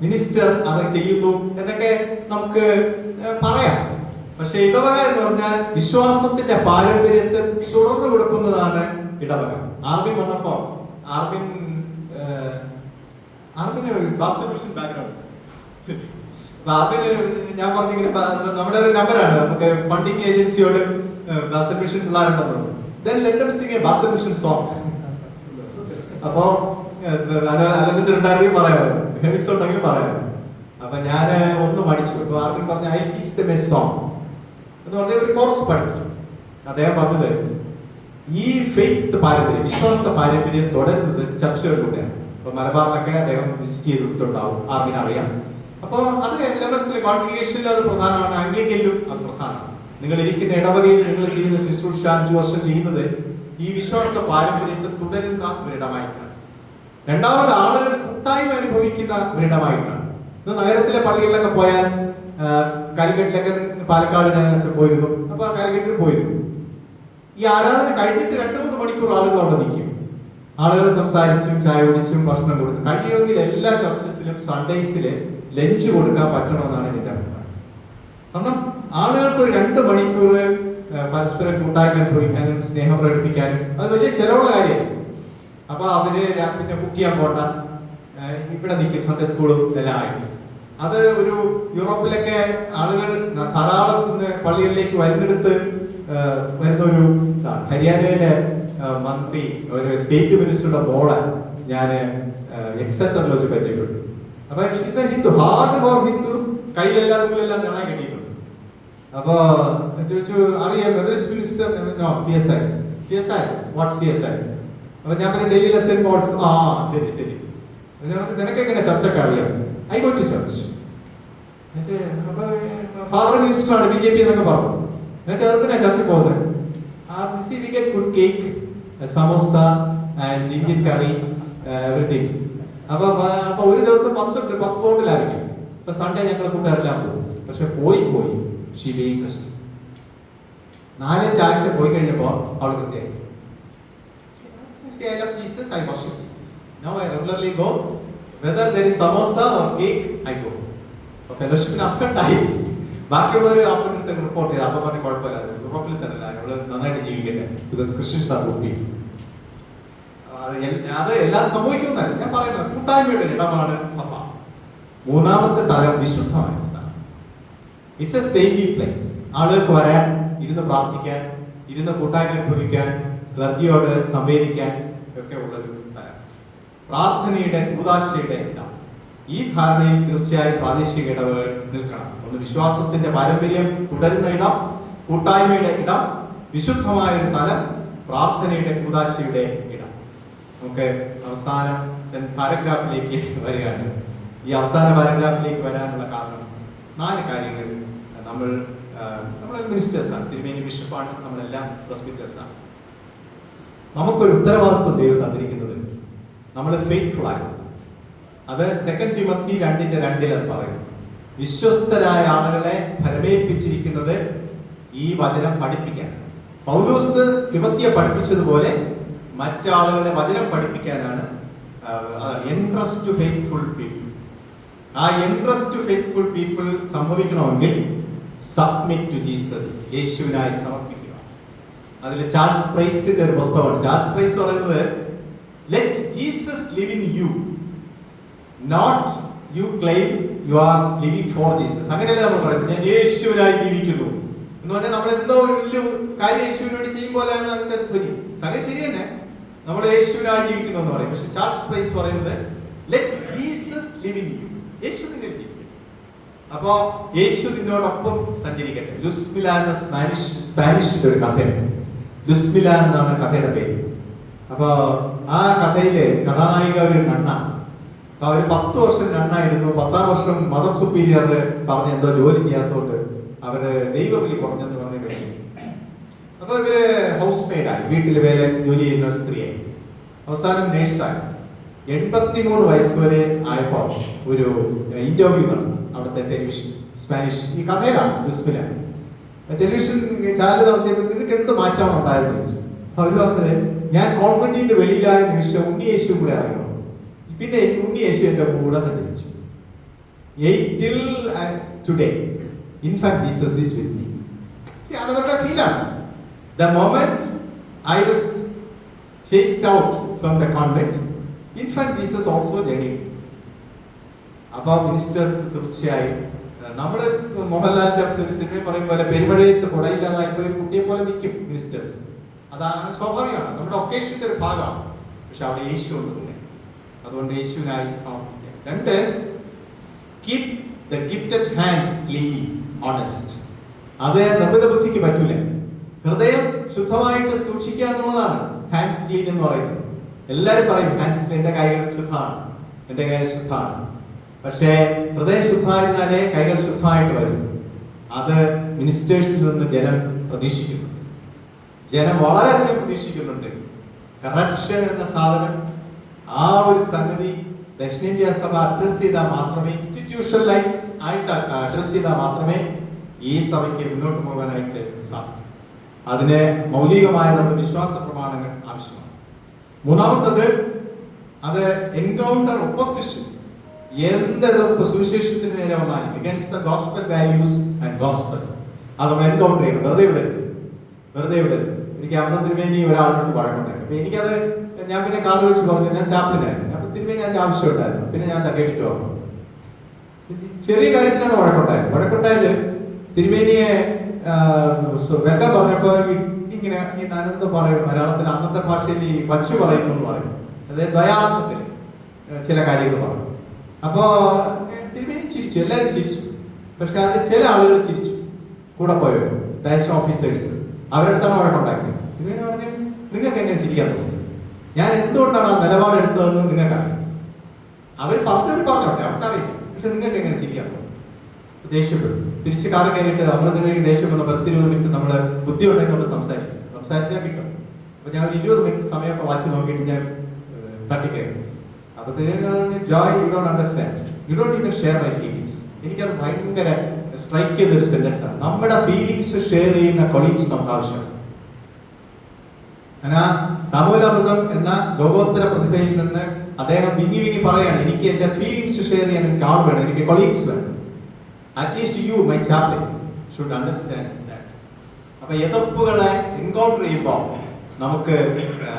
മിനിസ്റ്റർ അത് ചെയ്യുന്നു എന്നൊക്കെ നമുക്ക് പറയാം. പക്ഷെ ഇടവക എന്ന് പറഞ്ഞാൽ വിശ്വാസത്തിന്റെ പാരമ്പര്യത്തെ തുടർന്ന് കൊടുക്കുന്നതാണ് ഇടവക. ആർമിൻ വന്നപ്പോ ആർമിന് ബാസ്കറ്റ് ബാക്ക്ഗ്രൗണ്ട്, ഞാൻ പറഞ്ഞിങ്ങനെ നമ്മുടെ ഒരു നമ്പറാണ്, നമുക്ക് ഫണ്ടിങ് ഏജൻസിയോട് ബാസ്കറ്റ് പിള്ളേരുണ്ടെന്ന്. Then let them sing a basketball song. അപ്പോ അലങ്കരിച്ചിട്ടുണ്ടായിരുന്നെങ്കിൽ പറയാമായിരുന്നു, ഹെമിക്സ് ഉണ്ടെങ്കിൽ പറയാമായിരുന്നു. അപ്പൊ ഞാൻ ഒന്ന് പഠിച്ചു. അപ്പൊ ആർക്കും പറഞ്ഞു I teach them a song എന്ന് പറഞ്ഞ ഒരു കോഴ്സ് പഠിച്ചു. അദ്ദേഹം പറഞ്ഞത് ഈ ഫെയ്ത്ത് പാരമ്പര്യം, വിശ്വാസ പാരമ്പര്യം തുടരുന്നത് ചർച്ചകളിലൂടെയാണ്. അപ്പൊ മലബാറിലൊക്കെ അദ്ദേഹം വിസിറ്റ് ചെയ്തിട്ടുണ്ടാവും, ആർമിനെ അറിയാം. അപ്പൊ അത് LMS കോൺഗ്രിഗേഷനിലും അത് പ്രധാനമാണ്, ആംഗ്ലിക്കനിലും അത് പ്രധാനമാണ്. നിങ്ങൾ ഇരിക്കുന്ന ഇടവകയിൽ നിങ്ങൾ ചെയ്യുന്ന ശുശ്രൂഷ 5 വർഷം ചെയ്യുന്നത് ഈ വിശ്വാസ പാരമ്പര്യത്തെ തുടരുന്ന ഒരിടമായിട്ടാണ്. രണ്ടാമത് ആളുകൾ കൂട്ടായ്മ അനുഭവിക്കുന്ന ഒരിടമായിട്ടാണ്. ഇന്ന് നഗരത്തിലെ പള്ളികളിലൊക്കെ പോയാൽ, കാലിക്കറ്റിലൊക്കെ പാലക്കാട് ഞാൻ പോയിരുന്നു, അപ്പൊ കാലിക്കറ്റിൽ പോയിരുന്നു. ഈ ആരാധന കഴിഞ്ഞിട്ട് 2-3 മണിക്കൂർ ആളുകൾ അവിടെ നിൽക്കും. ആളുകൾ സംസാരിച്ചും ചായ കുടിച്ചും ഭക്ഷണം കൊടുക്കും. കഴിയുമെങ്കിൽ എല്ലാ ചർച്ചസിലും സൺഡേസില് ലഞ്ച് കൊടുക്കാൻ പറ്റണമെന്നാണ് എന്റെ അഭിപ്രായം. കാരണം ആളുകൾക്ക് ഒരു 2 മണിക്കൂർ പരസ്പരം കൂട്ടായ്മ അനുഭവിക്കാനും സ്നേഹം പ്രകടിപ്പിക്കാനും അത് വലിയ ചെലവുള്ള കാര്യമാണ്. അപ്പൊ അവര് പിന്നെ കുക്ക് ചെയ്യാൻ പോണ്ട, ഇവിടെ നിൽക്കും, സൺഡേ സ്കൂളും എല്ലാം ആയിട്ട്. അത് ഒരു യൂറോപ്പിലൊക്കെ ആളുകൾ ധാരാളം പള്ളികളിലേക്ക് വരുന്നിടത്ത് വരുന്ന ഒരു ഇതാണ്. ഹരിയാനയിലെ മന്ത്രി, ഒരു സ്റ്റേറ്റ് മിനിസ്റ്ററുടെ മോളെ ഞാൻ എക്സെറ്ററിൽ വെച്ച് പരിചയപ്പെട്ടു. അപ്പൊ ഹിന്ദു, ഹാർഡ് ഫോർ ഹിന്ദു, കയ്യിലെല്ലാം ഉള്ളിലെല്ലാം നിറയെ കെട്ടിയിട്ടുണ്ട്. അപ്പൊ ചോദിച്ചു, അറിയാം minister? No, CSI. What CSI? അപ്പൊ ഞാൻ പറഞ്ഞു ഡൽഹിയിലെ സെന്റ് പോൾസ്. ആ ശരി ശരി, നിനക്ക് എങ്ങനെ ചർച്ചൊക്കെ അറിയാം? I go to church. Father minister ആണ്, BJP എന്നൊക്കെ പറഞ്ഞു. എന്നുവെച്ചാൽ അതെന്തിനാ ചർച്ച പോകുന്നത്? Good cake, samosa, and Indian curry everything. അപ്പൊ ഒരു ദിവസം 10 പൗണ്ടിലായിരിക്കും. അപ്പൊ സൺഡേ ഞങ്ങൾ കൂട്ടുകാരെല്ലാം പോകും. പക്ഷെ പോയി ഷീ ബീയിങ് ക്രിസ്ത്യൻ. 4-5 ആഴ്ച പോയി കഴിഞ്ഞപ്പോ അവൾ ക്രിസ്ത്യാനി. I love Jesus, I worship Jesus. Now I regularly go. Whether there is samosa or cake, I go. ഫെലോഷിപ്പിന് അർത്ഥമുണ്ടായി. ബാക്കിയുള്ളവർ അപ്പൻ്റെ റിപ്പോർട്ട് ചെയ്ത് അപ്പം പറഞ്ഞ് കുഴപ്പമില്ല, യൂറോപ്പിൽ തന്നെ അവള് നന്നായിട്ട് ജീവിക്കട്ടെ, because Christians are good people. അത് എല്ലാം സംഭവിക്കുന്നതല്ല ഞാൻ പറയുന്നത്. കൂട്ടായ്മയുടെ ഇടമാണ് സഭ. മൂന്നാമത്തെ തലം വിശുദ്ധമായ സ്ഥലം. It's A saving place. ആളുകൾക്ക് വരാൻ, ഇരുന്ന് പ്രാർത്ഥിക്കാൻ, ഇരുന്ന് കൂട്ടായ്മ അനുഭവിക്കാൻ, ക്ലർജിയോട് സംവേദിക്കാൻ ഒക്കെ ഉള്ളൊരു സ്ഥലം. പ്രാർത്ഥനയുടെ കൂദാശയുടെ ഇടം. ഈ ധാരണയിൽ തീർച്ചയായും പ്രാദേശിക ഇടവുകൾ നിൽക്കണം. ഒന്ന് വിശ്വാസത്തിന്റെ പാരമ്പര്യം തുടരുന്ന ഇടം, കൂട്ടായ്മയുടെ ഇടം, വിശുദ്ധമായ ഒരു തലം, പ്രാർത്ഥനയുടെ കൂദാശയുടെ ഇടം. നമുക്ക് അവസാനം പാരഗ്രാഫിലേക്ക് വരികയാണ്. ഈ അവസാന പാരഗ്രാഫിലേക്ക് വരാനുള്ള കാരണം 4 കാര്യങ്ങൾ. നമ്മൾ മിനിസ്റ്റേഴ്സാണ്, തിരുമേനി ബിഷപ്പാണ്, നമ്മളെല്ലാം പ്രെസ്ബിറ്റേഴ്സാണ്. നമുക്കൊരു ഉത്തരവാദിത്വം ദൈവം തന്നിരിക്കുന്നത് നമ്മൾ ഫെയ്ത്ത്ഫുൾ ആയി. അത് 2 തിമോത്തി 2:2 അത് പറയും. വിശ്വസ്തരായ ആളുകളെ ഫലമേൽപ്പിച്ചിരിക്കുന്നത് ഈ വചനം പഠിപ്പിക്കാൻ. പൗലോസ് തിമോത്തിയെ പഠിപ്പിച്ചതുപോലെ മറ്റാളുകളെ വചനം പഠിപ്പിക്കാനാണ്. Entrust to faithful people. ആ എൻട്രസ്റ്റ് ടു ഫെയ്ത്ത്ഫുൾ പീപ്പിൾ സംഭവിക്കണമെങ്കിൽ സബ്മിറ്റ് ടു ജീസസ്, യേശുവിനായി സമർപ്പിക്കുക. അതിൽ ചാൾസ് പ്രൈസിന്റെ ഒരു പുസ്തകമാണ്. ചാൾസ് പ്രൈസ് പറയുന്നത് let Jesus live in you, not you claim you are living for Jesus. അങ്ങനെയല്ലേ നമ്മൾ പറയുന്നത്, ഞാൻ യേശുവിനായി ജീവിക്കുന്നു എന്ന് പറഞ്ഞാൽ നമ്മൾ എന്തോ വലിയ കാര്യം യേശുവിന് വേണ്ടി ചെയ്യുമ്പോഴാണ് അതിന്റെ ധ്വനി. സംഗതി ശരി തന്നെ, നമ്മൾ യേശുവിനായി ജീവിക്കുന്നു എന്ന് പറയും. പക്ഷെ ചാൾസ് പ്രൈസ് പറയുന്നത് let Jesus live in you, യേശു നിങ്ങൾ ജീവിക്കും. അപ്പോ യേശു നിന്നോടൊപ്പം സഞ്ചരിക്കട്ടെ. ലുസ്മില എന്ന സ്പാനിഷിന്റെ ഒരു കഥയുണ്ട്. ലുസ്മില എന്നാണ് കഥയുടെ പേര്. അപ്പൊ ആ കഥയിലെ കഥാനായിക ഒരു നണ്ണാണ്. അപ്പൊ അവര് 10 വർഷം നണ്ണായിരുന്നു. 10ാം വർഷം മദർ സുപ്പീരിയർ പറഞ്ഞ് എന്തോ ജോലി ചെയ്യാത്തതുകൊണ്ട് അവര് ദൈവവിളി കുറഞ്ഞെന്ന് പറഞ്ഞ് കഴിഞ്ഞു. അപ്പൊ ഇവര് ഹൗസ് മെയ്ഡായി, വീട്ടിൽ വേല ജോലി ചെയ്യുന്ന ഒരു സ്ത്രീയായി. അവസാനം നേഴ്സായി. 83 വയസ്സ് വരെ ആയപ്പോ ഒരു ഇന്റർവ്യൂ നടന്നു അവിടുത്തെ ടെലിവിഷൻ, സ്പാനിഷ്. ഈ കഥയിലാണ് ലുസ്മില. ടെലിവിഷൻ ചാനൽ നടത്തിയപ്പോൾ നിങ്ങൾക്ക് എന്ത് മാറ്റമാണ് ഉണ്ടായത്? അവർ പറഞ്ഞത്, ഞാൻ കോൺവെന്റിന്റെ വെളിയിലായ നിമിഷം ഉണ്ണിയേശു കൂടെ അറിയണം. പിന്നെ ഉണ്ണിയേശു എന്റെ കൂടെ സഞ്ചരിച്ചു. Till today, infant Jesus is with me. അതവരുടെ ഫീലാണ്. The moment I was chased out from the convent, infant Jesus also journeyed. അപ്പൊ മിനിസ്റ്റേഴ്സ് തീർച്ചയായും നമ്മള് മോഹൻലാലിന്റെ സിനിമ പറയും പോലെ പെരുമഴയത്ത് കുടയില്ലാതായപ്പോ ഒരു കുട്ടിയെ പോലെ നിൽക്കും മിനിസ്റ്റേഴ്സ്. അതാണ് സ്വാഭാവികമാണ്, നമ്മുടെ ഒക്കേഷന്റെ ഒരു ഭാഗമാണ്. പക്ഷെ അവിടെ യേശു ഉണ്ട് തന്നെ. അതുകൊണ്ട് യേശുവിനായി സമർപ്പിക്കാം. 2, keep the gifted hands clean, honest. അത് നിർമ്മിത ബുദ്ധിക്ക് പറ്റൂല. ഹൃദയം ശുദ്ധമായിട്ട് സൂക്ഷിക്കുക എന്നുള്ളതാണ് ഹാൻഡ്സ് ക്ലീൻ എന്ന് പറയുന്നത്. എല്ലാവരും പറയും ഹാൻഡ്സ് ക്ലീൻ, എന്റെ കൈകൾ ശുദ്ധമാണ്, എന്റെ കൈകൾ ശുദ്ധമാണ്. പക്ഷേ ഹൃദയം ശുദ്ധമായിരുന്നാലേ കൈകൾ ശുദ്ധമായിട്ട് വരും. അത് മിനിസ്റ്റേഴ്സിൽ നിന്ന് ജനം പ്രതീക്ഷിക്കുന്നു. ജനം വളരെയധികം പ്രതീക്ഷിക്കുന്നുണ്ട്. കറപ്ഷൻ എന്ന സാധനം, ആ ഒരു സംഗതി ദക്ഷിണേന്ത്യ സഭ അഡ്രസ് ചെയ്താൽ മാത്രമേ, ഇൻസ്റ്റിറ്റ്യൂഷണലായിട്ട് അഡ്രസ് ചെയ്താൽ മാത്രമേ ഈ സഭയ്ക്ക് മുന്നോട്ട് പോകാനായിട്ട് സാധിക്കും. അതിന് മൗലികമായ നമ്മുടെ വിശ്വാസ പ്രമാണങ്ങൾ ആവശ്യമാണ്. 3-ാമത്തത്, അത് എൻകൗണ്ടർ ഒപ്പോസിഷൻ. എന്തൊരു സുവിശേഷത്തിന് നേരെ വന്നാലും against the gospel values and gospel, അത് നമ്മൾ എൻകൗണ്ടർ ചെയ്യണം. വെറുതെ വിടരുത്. എനിക്ക് അമ്മ തിരുമേനി ഒരാളുടെ വഴക്കുണ്ടായി. അപ്പൊ എനിക്കത് ഞാൻ പിന്നെ കാർ വെച്ച് പറഞ്ഞു, ഞാൻ ചാപ്പിലായിരുന്നു. അപ്പൊ തിരുമേനി അതിന്റെ ആവശ്യം ഉണ്ടായിരുന്നു. പിന്നെ ഞാൻ കേട്ടിട്ട് വന്നു. ചെറിയ കാര്യത്തിനാണ് വഴക്കുണ്ടായത്. തിരുമേനിയെ വെള്ളം പറഞ്ഞപ്പോ ഇങ്ങനെ ഈ നനന്ത് പറയും, മലയാളത്തിൽ അന്നത്തെ ഭാഷയിൽ ഈ വച്ചു പറയുന്നു എന്ന് പറയും. അതായത് ദ്വയാർത്ഥത്തിൽ ചില കാര്യങ്ങൾ പറഞ്ഞു. അപ്പോ തിരുമേനി ചിരിച്ചു, എല്ലാവരും ചിരിച്ചു. പക്ഷെ അതിൽ ചില ആളുകൾ ചിരിച്ചു, കൂടെ പോയോ റേഷൻ ഓഫീസേഴ്സ്. അവരെടുത്താണ് വഴക്കുണ്ടാക്കിയത്. തിരുമേനി പറഞ്ഞു, നിങ്ങൾക്ക് എങ്ങനെ ചിരിക്കാൻ തോന്നുന്നു? ഞാൻ എന്തുകൊണ്ടാണ് ആ നിലപാടെടുത്തതെന്ന് നിങ്ങൾക്കറിയാം. അവർ പറഞ്ഞോട്ടെ, അവർക്കറിയില്ല. പക്ഷെ നിങ്ങൾക്ക് എങ്ങനെ ചിരിക്കാൻ തോന്നുന്നു? ദേഷ്യപ്പെടും. തിരിച്ച് കാലം കയറിയിട്ട് അമൃതത്തിലേക്ക് ദേഷ്യം വന്ന 10-20 മിനിറ്റ് നമ്മള് ബുദ്ധി ഉണ്ടെങ്കിൽ നമ്മൾ സംസാരിച്ചാൽ കിട്ടും. അപ്പൊ ഞാൻ ഒരു 20 മിനിറ്റ് സമയമൊക്കെ വാച്ച് നോക്കിയിട്ട് ഞാൻ തട്ടിക്കയറി. അപ്പൊ Joy, you don't understand, you don't even share my feelings. എനിക്കത് ഭയങ്കര സ്ട്രൈക്ക് ചെയ്തൊരു സെന്റൻസ് ആണ്. നമ്മുടെ ഫീലിങ്സ് ഷെയർ ചെയ്യുന്ന കൊളീഗ്സ് നമുക്ക് ആവശ്യമാണ്. സാമൂഹ്യാമൃതം എന്ന ലോകോത്തര പ്രതിഭയിൽ നിന്ന് അദ്ദേഹം വിങ്ങി പറയാണ്, എനിക്ക് എന്റെ ഫീലിങ്സ് ഷെയർ ചെയ്യാൻ എനിക്ക് ആൾ വേണം, എനിക്ക് കൊളീഗ്സ് വേണം. At least you my chaplain should understand that. അപ്പൊ എതിർപ്പുകളെ എൻകൗണ്ടർ ചെയ്യുമ്പോൾ നമുക്ക്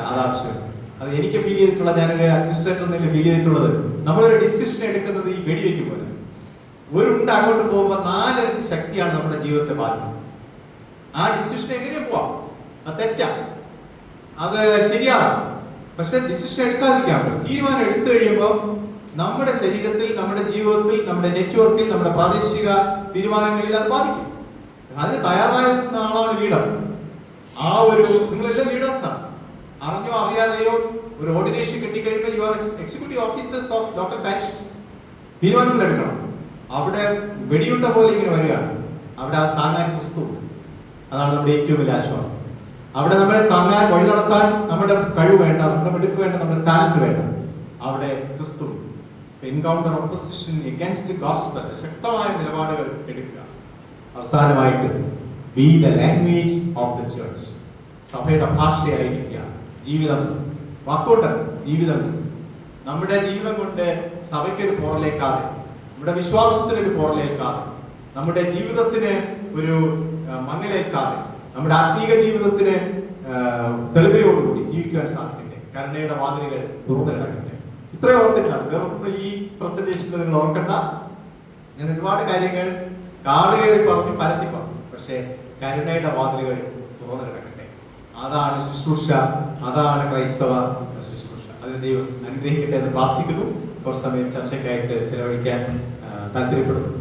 അതാവശ്യം. അത് എനിക്ക് ഫീൽ ചെയ്തിട്ടുള്ള, ഞാനൊരു അഡ്മിനിസ്ട്രേറ്റർ എന്നതിൽ ഫീൽ ചെയ്തിട്ടുള്ളത്, നമ്മളൊരു ഡിസിഷൻ എടുക്കുന്നത് ഈ വെടിവെക്കും പോലെ. ഒരു ഉണ്ട് അങ്ങോട്ട് പോകുമ്പോൾ 4 ഇരട്ടി ശക്തിയാണ് നമ്മുടെ ജീവിതത്തെ ബാധിക്കുന്നത്. ആ ഡിസിഷൻ എങ്ങനെ പോവാം? അത് തെറ്റാ, അത് ശരിയാണ്. പക്ഷെ ഡിസിഷൻ എടുക്കാതിരിക്കാൻ പറ്റും. തീരുമാനം എടുത്തു കഴിയുമ്പോൾ നമ്മുടെ ശരീരത്തിൽ, നമ്മുടെ ജീവിതത്തിൽ, നമ്മുടെ നെറ്റ്വർക്കിൽ, നമ്മുടെ പ്രാദേശിക തീരുമാനങ്ങളിൽ അത് ബാധിക്കും. അതിന് തയ്യാറായിരുന്ന ആളാണ് ലീഡർ. ആ ഒരു, നിങ്ങളെല്ലാം ലീഡേഴ്സാണ്. അറിഞ്ഞോ അറിയാതെയോ ഒരു ഓർഡിനേഷൻ കിട്ടിക്കഴിയുമ്പോൾ you are executive officers of local parishes. തീരുമാനങ്ങൾ എടുക്കണം. അവിടെ വെടിയുണ്ട പോലെ ഇങ്ങനെ വരികയാണ്. അവിടെ അത് താങ്ങാൻ ക്രിസ്തുവുണ്ട്. അതാണ് നമ്മുടെ ഏറ്റവും വലിയ ആശ്വാസം. അവിടെ നമ്മളെ താങ്ങാൻ, വഴി നടത്താൻ നമ്മുടെ കഴിവ് വേണ്ട, നമ്മുടെ മിടുക്ക് വേണ്ട, നമ്മുടെ ടാലന്റ് വേണ്ട. അവിടെ ക്രിസ്തു. എൻകൗണ്ടർ ഓപ്പോസിഷൻ എഗൈൻസ്റ്റ് ഗോസ്പൽ, ശക്തമായ നിലപാടുകൾ എടുക്കുക. അവസാനമായിട്ട് B the language of the church. സഭയുടെ ഭാഷയായിരിക്കുക. ജീവിതം, വാക്കോട്ട് ജീവിതം. നമ്മുടെ ജീവിതം കൊണ്ട് സഭയ്ക്കൊരു പോറലേക്കാതെ, നമ്മുടെ വിശ്വാസത്തിനൊരു പോറലേൽക്കാതെ, നമ്മുടെ ജീവിതത്തിന് ഒരു മങ്ങലേൽക്കാതെ, നമ്മുടെ ആത്മീക ജീവിതത്തിന് തെളിവയോടുകൂടി ജീവിക്കുവാൻ സാധിക്കട്ടെ. കരുണയുടെ വാതിലുകൾ തുറന്നു കിടക്കട്ടെ. ഇത്രയും ഓർത്തിട്ടാണ്, വേറെ ഈ പ്രസന്റേഷനിൽ നിങ്ങൾ ഓർക്കണ്ട. ഞാൻ ഒരുപാട് കാര്യങ്ങൾ കാട് കയറി പറഞ്ഞു, പരത്തി പറഞ്ഞു. പക്ഷെ കരുണയുടെ വാതിലുകൾ തുറന്നു കിടക്കട്ടെ. അതാണ് ശുശ്രൂഷ, അതാണ് ക്രൈസ്തവ ശുശ്രൂഷ. അതിന് ദൈവം അനുഗ്രഹിക്കട്ടെ എന്ന് പ്രാർത്ഥിക്കുന്നു. കുറച്ച് സമയം ചർച്ചയ്ക്കായിട്ട് ചെലവഴിക്കാൻ താല്പര്യപ്പെടുന്നു.